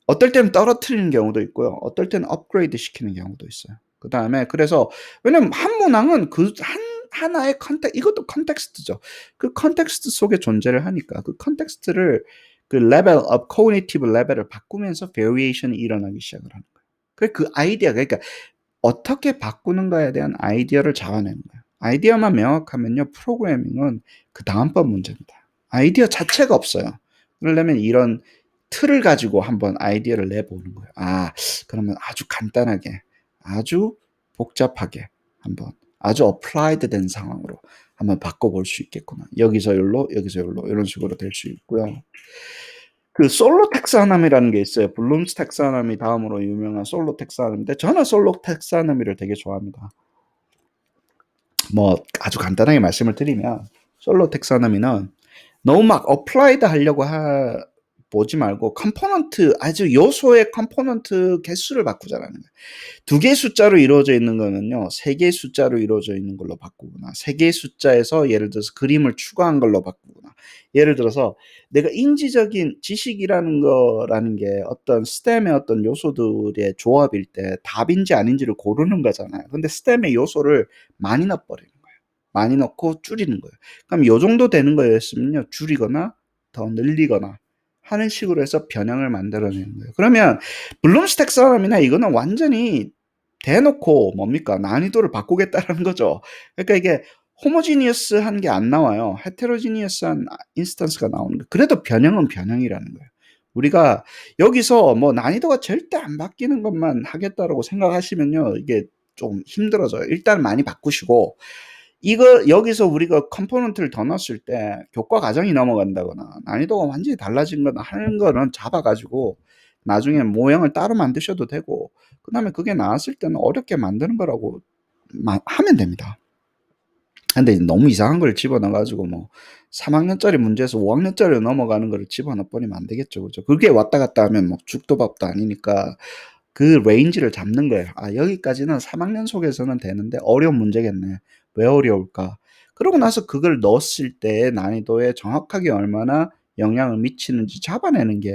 어떨 때는 떨어뜨리는 경우도 있고요. 어떨 때는 업그레이드 시키는 경우도 있어요. 그 다음에 그래서 왜냐면 한 문항은 그 한 하나의 이것도 컨텍스트죠. 그 컨텍스트 속에 존재를 하니까 그 컨텍스트를 그 레벨 업, 코그니티브 레벨을 바꾸면서 베리에이션이 일어나기 시작을 하는 거예요. 그 아이디어, 그러니까 어떻게 바꾸는가에 대한 아이디어를 잡아내는 거예요. 아이디어만 명확하면요, 프로그래밍은 그 다음번 문제입니다. 아이디어 자체가 없어요. 그러려면 이런 틀을 가지고 한번 아이디어를 내보는 거예요. 그러면 아주 간단하게, 아주 복잡하게 한번, 아주 어플라이드 된 상황으로 한번 바꿔볼 수 있겠구나. 여기서 여기로, 여기서 여기로 이런 식으로 될 수 있고요. 그 솔로 텍사너미라는 게 있어요. 블룸스 텍사너미 다음으로 유명한 솔로 텍사너미인데 저는 솔로 텍사너미를 되게 좋아합니다. 뭐 아주 간단하게 말씀을 드리면 솔로 텍사너미는 너무 막 어플라이드 하려고 보지 말고 컴포넌트, 아주 요소의 컴포넌트 개수를 바꾸자라는 거예요. 2개의 숫자로 이루어져 있는 거는요, 3개의 숫자로 이루어져 있는 걸로 바꾸거나, 3개의 숫자에서 예를 들어서 그림을 추가한 걸로 바꾸거나, 예를 들어서 내가 인지적인 지식이라는 거라는 게 어떤 스템의 어떤 요소들의 조합일 때 답인지 아닌지를 고르는 거잖아요. 근데 스템의 요소를 많이 넣어버리는 거예요. 많이 넣고 줄이는 거예요. 그럼 요 정도 되는 거였으면요, 줄이거나 더 늘리거나 하는 식으로 해서 변형을 만들어내는 거예요. 그러면 블룸스 텍사너미나 이거는 완전히 대놓고 뭡니까? 난이도를 바꾸겠다라는 거죠. 그러니까 이게 호모지니어스한 게 안 나와요. 헤테로지니어스한 인스턴스가 나오는 거예요. 그래도 변형은 변형이라는 거예요. 우리가 여기서 뭐 난이도가 절대 안 바뀌는 것만 하겠다라고 생각하시면요, 이게 좀 힘들어져요. 일단 많이 바꾸시고, 이거 여기서 우리가 컴포넌트를 더 넣었을 때 교과 과정이 넘어간다거나 난이도가 완전히 달라진 거나 하는 거는 잡아가지고 나중에 모형을 따로 만드셔도 되고, 그 다음에 그게 나왔을 때는 어렵게 만드는 거라고 하면 됩니다. 근데 너무 이상한 걸 집어넣어가지고 뭐 3학년짜리 문제에서 5학년짜리로 넘어가는 거를 집어넣어버리면 안 되겠죠. 그죠? 그게 왔다 갔다 하면 뭐 죽도 밥도 아니니까 그 레인지를 잡는 거예요. 여기까지는 3학년 속에서는 되는데 어려운 문제겠네. 왜 어려울까? 그러고 나서 그걸 넣었을 때 난이도에 정확하게 얼마나 영향을 미치는지 잡아내는 게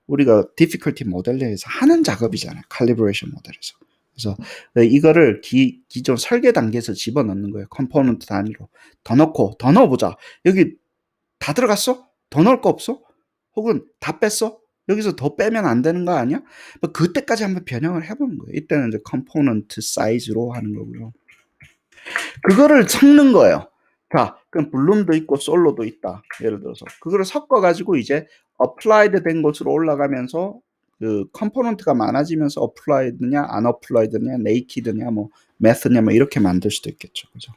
우리가 difficulty 모델링에서 하는 작업이잖아요. calibration 모델에서. 그래서 이거를 기존 설계 단계에서 집어넣는 거예요. 컴포넌트 단위로. 더 넣고, 더 넣어보자. 여기 다 들어갔어? 더 넣을 거 없어? 혹은 다 뺐어? 여기서 더 빼면 안 되는 거 아니야? 뭐 그때까지 한번 변형을 해보는 거예요. 이때는 이제 컴포넌트 사이즈로 하는 거고요. 그거를 섞는 거예요. 자, 그럼 블룸도 있고 솔로도 있다. 예를 들어서 그거를 섞어가지고 이제 어플라이드 된 곳으로 올라가면서 그 컴포넌트가 많아지면서 어플라이드냐, 안 어플라이드냐, 네이키드냐, 뭐 메스냐, 뭐 이렇게 만들 수도 있겠죠. 그죠?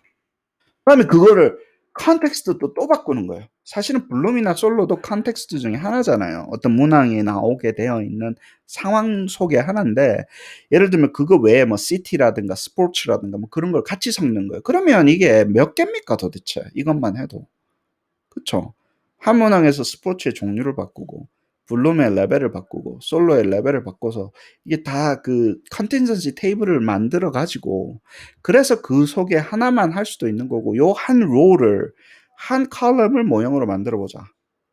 그다음에 그거를 컨텍스트도 또 바꾸는 거예요. 사실은 블룸이나 솔로도 컨텍스트 중에 하나잖아요. 어떤 문항이 나오게 되어 있는 상황 속의 하나인데, 예를 들면 그거 외에 뭐 시티라든가 스포츠라든가 뭐 그런 걸 같이 섞는 거예요. 그러면 이게 몇 개입니까 도대체? 이것만 해도. 그쵸? 한 문항에서 스포츠의 종류를 바꾸고, 블룸의 레벨을 바꾸고, 솔로의 레벨을 바꿔서 이게 다 그 컨텐전시 테이블을 만들어 가지고, 그래서 그 속에 하나만 할 수도 있는 거고, 요 한 롤을, 한 컬럼을 모형으로 만들어 보자.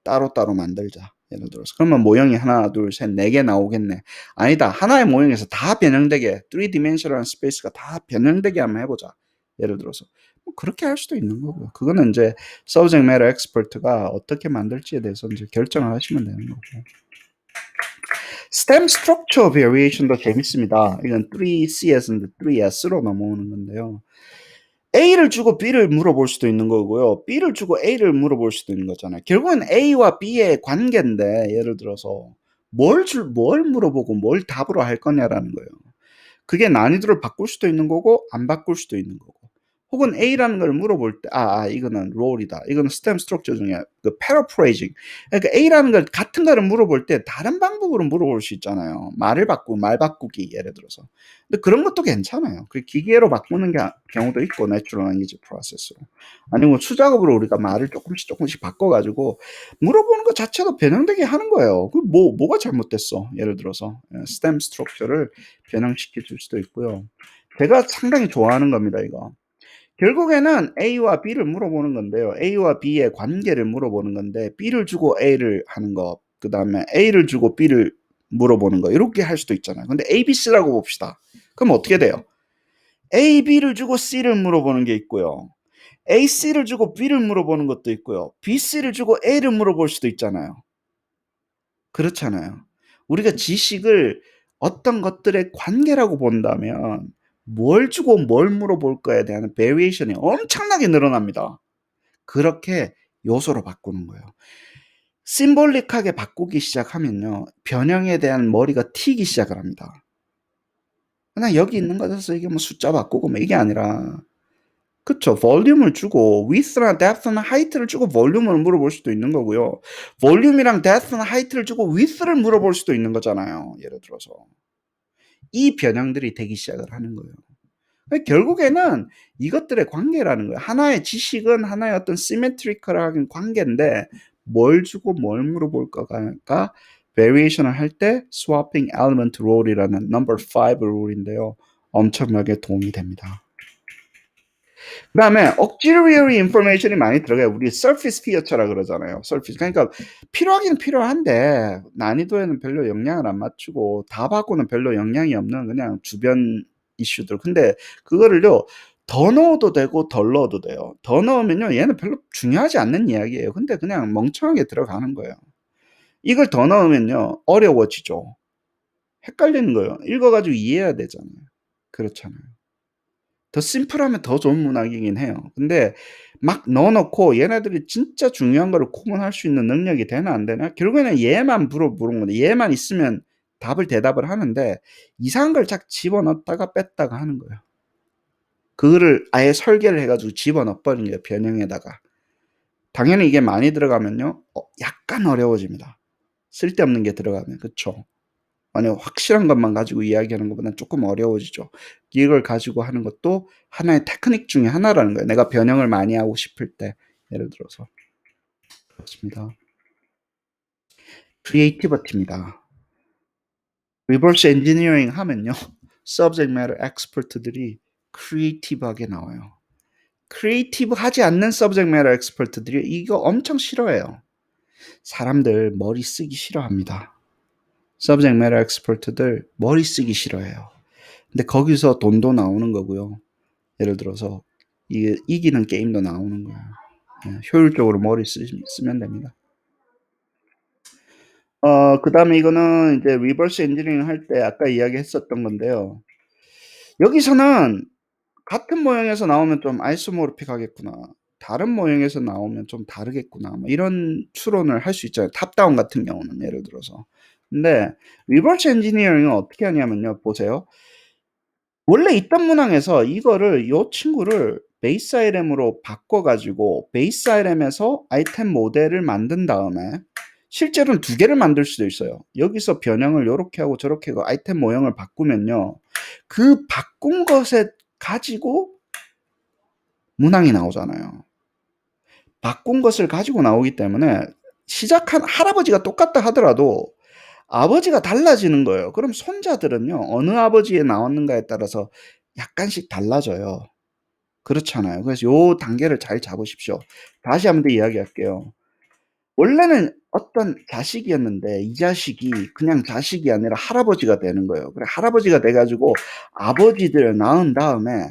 따로따로 만들자. 예를 들어서. 그러면 모형이 하나, 둘, 셋, 4개 나오겠네. 아니다. 하나의 모형에서 다 변형되게, 3디멘셔널한 스페이스가 다 변형되게 한번 해보자. 예를 들어서. 뭐 그렇게 할 수도 있는 거고요. 그거는 이제 서브젝트 매터 엑스퍼트가 어떻게 만들지에 대해서 이제 결정을 하시면 되는 거고. 스템 스트럭처 베리에이션도 재밌습니다. 이건 3C에서인데 3S로 넘어오는 건데요. A를 주고 B를 물어볼 수도 있는 거고요. B를 주고 A를 물어볼 수도 있는 거잖아요. 결국은 A와 B의 관계인데, 예를 들어서 뭘 물어보고 뭘 답으로 할 거냐라는 거예요. 그게 난이도를 바꿀 수도 있는 거고 안 바꿀 수도 있는 거고. 혹은 A라는 걸 물어볼 때 이거는 롤이다. 이거는 스템 스트럭처 중에 그 paraphrasing. 그러니까 A라는 걸 같은 거를 물어볼 때 다른 방법으로 물어볼 수 있잖아요. 말 바꾸기 예를 들어서. 근데 그런 것도 괜찮아요. 그 기계로 바꾸는 경우도 있고 Natural Language Process로. 아니면 수작업으로 우리가 말을 조금씩 바꿔가지고 물어보는 것 자체도 변형되게 하는 거예요. 그 뭐가 잘못됐어? 예를 들어서 스템 스트럭처를 변형시켜 줄 수도 있고요. 제가 상당히 좋아하는 겁니다, 이거. 결국에는 A와 B를 물어보는 건데요. A와 B의 관계를 물어보는 건데, B를 주고 A를 하는 거, 그 다음에 A를 주고 B를 물어보는 거, 이렇게 할 수도 있잖아요. 근데 A, B, C라고 봅시다. 그럼 어떻게 돼요? A, B를 주고 C를 물어보는 게 있고요. A, C를 주고 B를 물어보는 것도 있고요. B, C를 주고 A를 물어볼 수도 있잖아요. 그렇잖아요. 우리가 지식을 어떤 것들의 관계라고 본다면 뭘 주고 뭘 물어볼 거에 대한 베리에이션이 엄청나게 늘어납니다. 그렇게 요소로 바꾸는 거예요. 심볼릭하게 바꾸기 시작하면요. 변형에 대한 머리가 튀기 시작을 합니다. 그냥 여기 있는 것에서 이게 뭐 숫자 바꾸고 뭐 이게 아니라 그쵸. 볼륨을 주고 width나 depth나 height를 주고 볼륨을 물어볼 수도 있는 거고요. 볼륨이랑 depth나 height를 주고 width를 물어볼 수도 있는 거잖아요. 예를 들어서. 이 변형들이 되기 시작을 하는 거예요. 결국에는 이것들의 관계라는 거예요. 하나의 지식은 하나의 어떤 시메트리컬한 관계인데 뭘 주고 뭘 물어볼 거가 variation을 할 때 swapping element rule이라는 number 5 rule인데요. 엄청나게 도움이 됩니다. 그 다음에 auxiliary information이 많이 들어가요. 우리 surface feature라 그러잖아요. surface. 그러니까 필요하기는 필요한데 난이도에는 별로 영향을 안 맞추고 답하고는 별로 영향이 없는 그냥 주변 이슈들. 근데 그거를요. 더 넣어도 되고 덜 넣어도 돼요. 더 넣으면요. 얘는 별로 중요하지 않는 이야기예요. 근데 그냥 멍청하게 들어가는 거예요. 이걸 더 넣으면요. 어려워지죠. 헷갈리는 거예요. 읽어가지고 이해해야 되잖아요. 그렇잖아요. 더 심플하면 더 좋은 문학이긴 해요. 근데 막 넣어놓고 얘네들이 진짜 중요한 거를 구분할 수 있는 능력이 되나 안 되나? 결국에는 얘만 물어보는 건데 얘만 있으면 대답을 하는데 이상한 걸 자꾸 집어넣었다가 뺐다가 하는 거예요. 그거를 아예 설계를 해가지고 집어넣어버린 거예요. 변형에다가. 당연히 이게 많이 들어가면요. 약간 어려워집니다. 쓸데없는 게 들어가면. 그쵸? 만약 확실한 것만 가지고 이야기하는 것보다는 조금 어려워지죠. 이걸 가지고 하는 것도 하나의 테크닉 중에 하나라는 거예요. 내가 변형을 많이 하고 싶을 때 예를 들어서 그렇습니다. 크리에이티비티입니다. 리버스 엔지니어링 하면요. subject matter expert들이 크리에이티브하게 나와요. 크리에이티브하지 않는 subject matter expert들이 이거 엄청 싫어해요. 사람들 머리 쓰기 싫어합니다. subject matter expert들 머리 쓰기 싫어해요. 근데 거기서 돈도 나오는 거고요. 예를 들어서 이게 이기는 게임도 나오는 거예요. 효율적으로 머리 쓰면 됩니다. 그다음에 이거는 이제 리버스 엔지니어링 할 때 아까 이야기했었던 건데요. 여기서는 같은 모형에서 나오면 좀 아이소모르픽하겠구나. 다른 모형에서 나오면 좀 다르겠구나. 뭐 이런 추론을 할 수 있잖아요. 탑다운 같은 경우는 예를 들어서. 근데 리버스 엔지니어링은 어떻게 하냐면요. 보세요. 원래 있던 문항에서 이거를 요 친구를 베이스 IRM으로 바꿔가지고 베이스 IRM에서 아이템 모델을 만든 다음에 실제로는 두 개를 만들 수도 있어요. 여기서 변형을 요렇게 하고 저렇게 하고 아이템 모형을 바꾸면요. 그 바꾼 것에 가지고 문항이 나오잖아요. 바꾼 것을 가지고 나오기 때문에 시작한 할아버지가 똑같다 하더라도 아버지가 달라지는 거예요. 그럼 손자들은요. 어느 아버지에 나왔는가에 따라서 약간씩 달라져요. 그렇잖아요. 그래서 요 단계를 잘 잡으십시오. 다시 한번 더 이야기할게요. 원래는 어떤 자식이었는데 이 자식이 그냥 자식이 아니라 할아버지가 되는 거예요. 그래 할아버지가 돼 가지고 아버지들을 낳은 다음에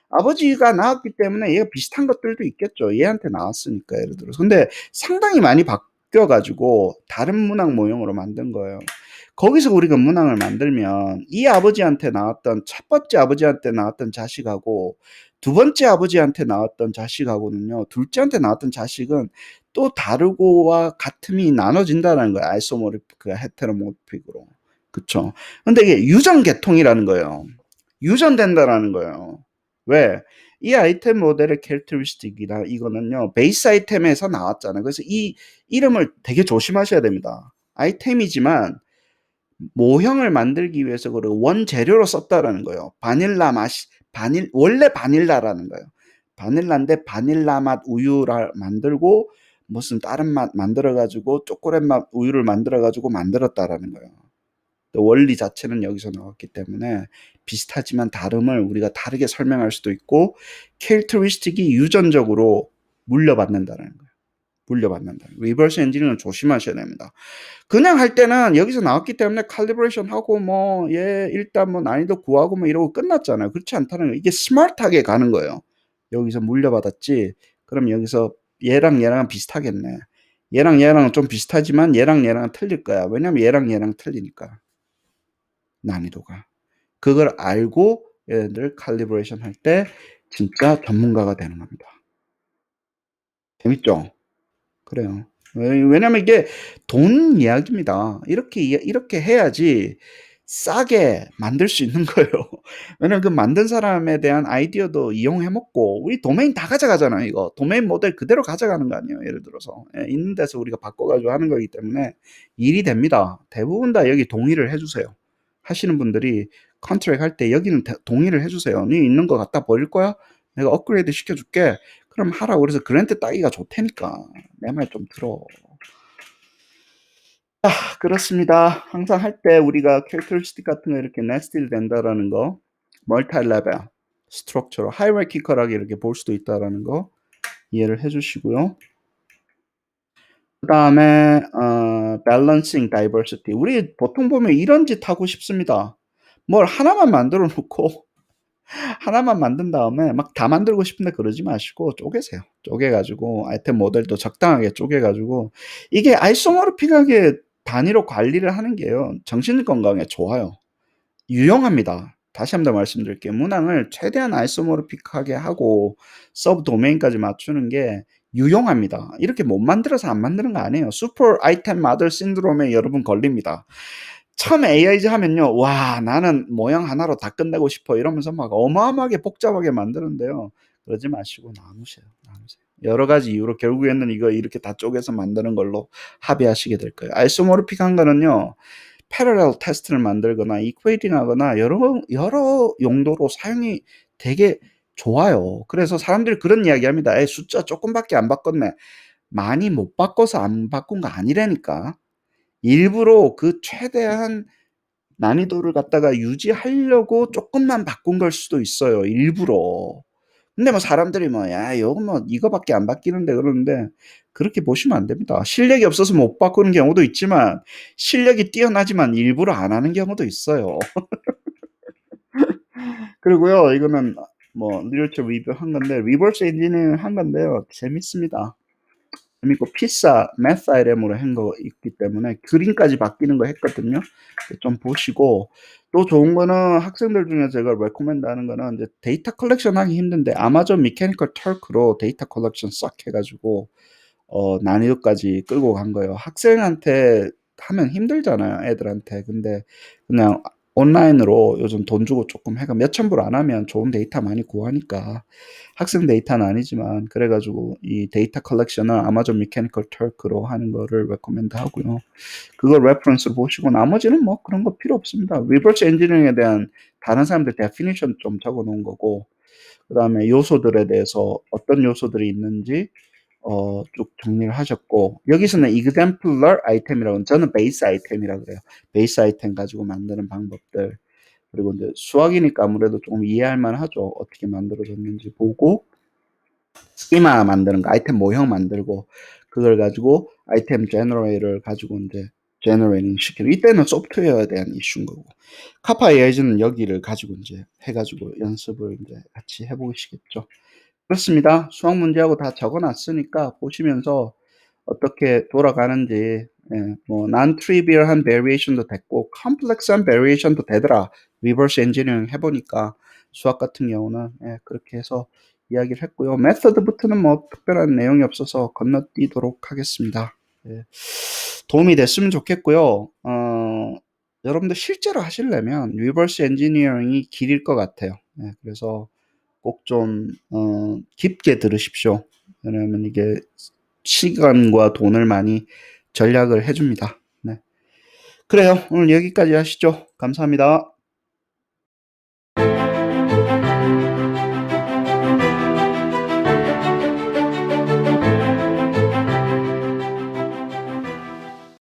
아버지가 낳았기 때문에 얘가 비슷한 것들도 있겠죠. 얘한테 나왔으니까 예를 들어서. 근데 상당히 많이 바뀌어 가지고 다른 문학 모형으로 만든 거예요. 거기서 우리가 문항을 만들면 이 아버지한테 나왔던 첫 번째 아버지한테 나왔던 자식하고 두 번째 아버지한테 나왔던 자식하고는요. 둘째한테 나왔던 자식은 또 다르고와 같음이 나눠진다는 거예요. 아이소모르픽, 헤테로모르픽으로. 그쵸? 근데 이게 유전계통이라는 거예요. 유전된다라는 거예요. 왜? 이 아이템 모델의 캐릭터리스틱이나 이거는요. 베이스 아이템에서 나왔잖아요. 그래서 이 이름을 되게 조심하셔야 됩니다. 아이템이지만 모형을 만들기 위해서 그 원재료로 썼다라는 거예요. 바닐라 맛이 원래 바닐라라는 거예요. 바닐라인데 바닐라 맛 우유를 만들고 무슨 다른 맛 만들어 가지고 초콜릿 맛 우유를 만들어 가지고 만들었다라는 거예요. 원리 자체는 여기서 나왔기 때문에 비슷하지만 다름을 우리가 다르게 설명할 수도 있고 캐릭터리스틱이 유전적으로 물려받는다는 거예요. 물려받는다. 리버스 엔지니어링은 조심하셔야 됩니다. 그냥 할 때는 여기서 나왔기 때문에 칼리브레이션 하고 일단 난이도 구하고 이러고 끝났잖아요. 그렇지 않다는 거예요. 이게 스마트하게 가는 거예요. 여기서 물려받았지. 그럼 여기서 얘랑 얘랑은 비슷하겠네. 얘랑 얘랑은 좀 비슷하지만 얘랑 얘랑은 틀릴 거야. 왜냐면 얘랑 얘랑 틀리니까. 난이도가. 그걸 알고 얘네들 칼리브레이션 할 때 진짜 전문가가 되는 겁니다. 재밌죠? 그래요. 왜냐면 이게 돈 이야기입니다. 이렇게 해야지 싸게 만들 수 있는 거예요. 왜냐면 그 만든 사람에 대한 아이디어도 이용해 먹고, 우리 도메인 다 가져가잖아요, 이거. 도메인 모델 그대로 가져가는 거 아니에요, 예를 들어서. 예, 있는 데서 우리가 바꿔가지고 하는 거기 때문에 일이 됩니다. 대부분 다 여기 동의를 해주세요. 하시는 분들이 컨트랙 할 때 여기는 동의를 해주세요. 네 있는 거 갖다 버릴 거야? 내가 업그레이드 시켜줄게. 그럼 하라고. 그래서 그랜트 따기가 좋다니까. 내 말 좀 들어. 그렇습니다. 항상 할 때 우리가 캐릭터리스틱 같은 거 이렇게 네스티드 된다라는 거, 멀티 레벨, 스트럭처로 하이라키컬하게 이렇게 볼 수도 있다라는 거 이해를 해주시고요. 그 다음에 balancing diversity. 우리 보통 보면 이런 짓 하고 싶습니다. 뭘 하나만 만들어 놓고 하나만 만든 다음에 막 다 만들고 싶은데 그러지 마시고 쪼개세요. 쪼개가지고 아이템 모델도 적당하게 쪼개가지고, 이게 아이소모르픽하게 단위로 관리를 하는 게요, 정신 건강에 좋아요. 유용합니다. 다시 한번 말씀드릴게요. 문항을 최대한 아이소모르픽하게 하고 서브 도메인까지 맞추는 게 유용합니다. 이렇게 못 만들어서 안 만드는 거 아니에요. 슈퍼 아이템 마들 신드롬에 여러분 걸립니다. 처음에 AIG 하면요, 와, 나는 모양 하나로 다 끝내고 싶어 이러면서 막 어마어마하게 복잡하게 만드는데요. 그러지 마시고 나누세요. 나누세요. 여러 가지 이유로 결국에는 이거 이렇게 다 쪼개서 만드는 걸로 합의하시게 될 거예요. 아이소모르픽한 거는요, 패러렐 테스트를 만들거나 이퀘이팅 하거나 여러 용도로 사용이 되게 좋아요. 그래서 사람들이 그런 이야기 합니다. 에이, 숫자 조금밖에 안 바꿨네. 많이 못 바꿔서 안 바꾼 거 아니라니까. 일부러 그 최대한 난이도를 갖다가 유지하려고 조금만 바꾼 걸 수도 있어요, 일부러. 근데 뭐 사람들이 뭐, 야, 요거 뭐 이거밖에 안 바뀌는데 그러는데, 그렇게 보시면 안 됩니다. 실력이 없어서 못 바꾸는 경우도 있지만 실력이 뛰어나지만 일부러 안 하는 경우도 있어요. 그리고요, 이거는 뭐 리터처 리뷰 한 건데, 리버스 엔지니어링 한 건데요, 재밌습니다. 재밌고 피사 매스 아이템으로 한 거 있기 때문에 그림까지 바뀌는 거 했거든요. 좀 보시고, 또 좋은 거는 학생들 중에 제가 레코멘드 하는 거는, 이제 데이터 컬렉션 하기 힘든데 아마존 미케니컬 털크로 데이터 컬렉션 싹 해가지고 난이도까지 끌고 간 거예요. 학생한테 하면 힘들잖아요, 애들한테. 근데 그냥 온라인으로 요즘 돈 주고 조금 해가 몇천 불 안 하면 좋은 데이터 많이 구하니까, 학생 데이터는 아니지만 그래가지고 이 데이터 컬렉션은 아마존 미케니컬 털크로 하는 거를 레코멘드 하고요. 그걸 레퍼런스로 보시고 나머지는 뭐 그런 거 필요 없습니다. 리버스 엔지니어링에 대한 다른 사람들 데피니션 좀 적어 놓은 거고, 그 다음에 요소들에 대해서 어떤 요소들이 있는지 쭉 정리를 하셨고, 여기서는 exemplar 아이템이라고, 저는 베이스 아이템이라고 그래요. 베이스 아이템 가지고 만드는 방법들. 그리고 이제 수학이니까 아무래도 좀 이해할 만하죠. 어떻게 만들어졌는지 보고, 스키마 만드는 거, 아이템 모형 만들고, 그걸 가지고 아이템 제너레이터를 가지고 이제 제너레이팅 시키는, 이때는 소프트웨어에 대한 이슈인 거고, 카파 AI는 여기를 가지고 이제 해가지고 연습을 이제 같이 해보시겠죠. 그렇습니다. 수학 문제하고 다 적어 놨으니까 보시면서 어떻게 돌아가는지, 예, 뭐 non-trivial한 variation도 됐고 complex한 variation도 되더라. reverse engineering 해보니까 수학 같은 경우는, 예, 그렇게 해서 이야기를 했고요. 메서드부터는 뭐 특별한 내용이 없어서 건너뛰도록 하겠습니다. 예, 도움이 됐으면 좋겠고요. 여러분들 실제로 하시려면 reverse engineering이 길일 것 같아요. 예, 그래서 꼭 좀 깊게 들으십시오. 왜냐하면 이게 시간과 돈을 많이 절약을 해줍니다. 네. 그래요. 오늘 여기까지 하시죠. 감사합니다.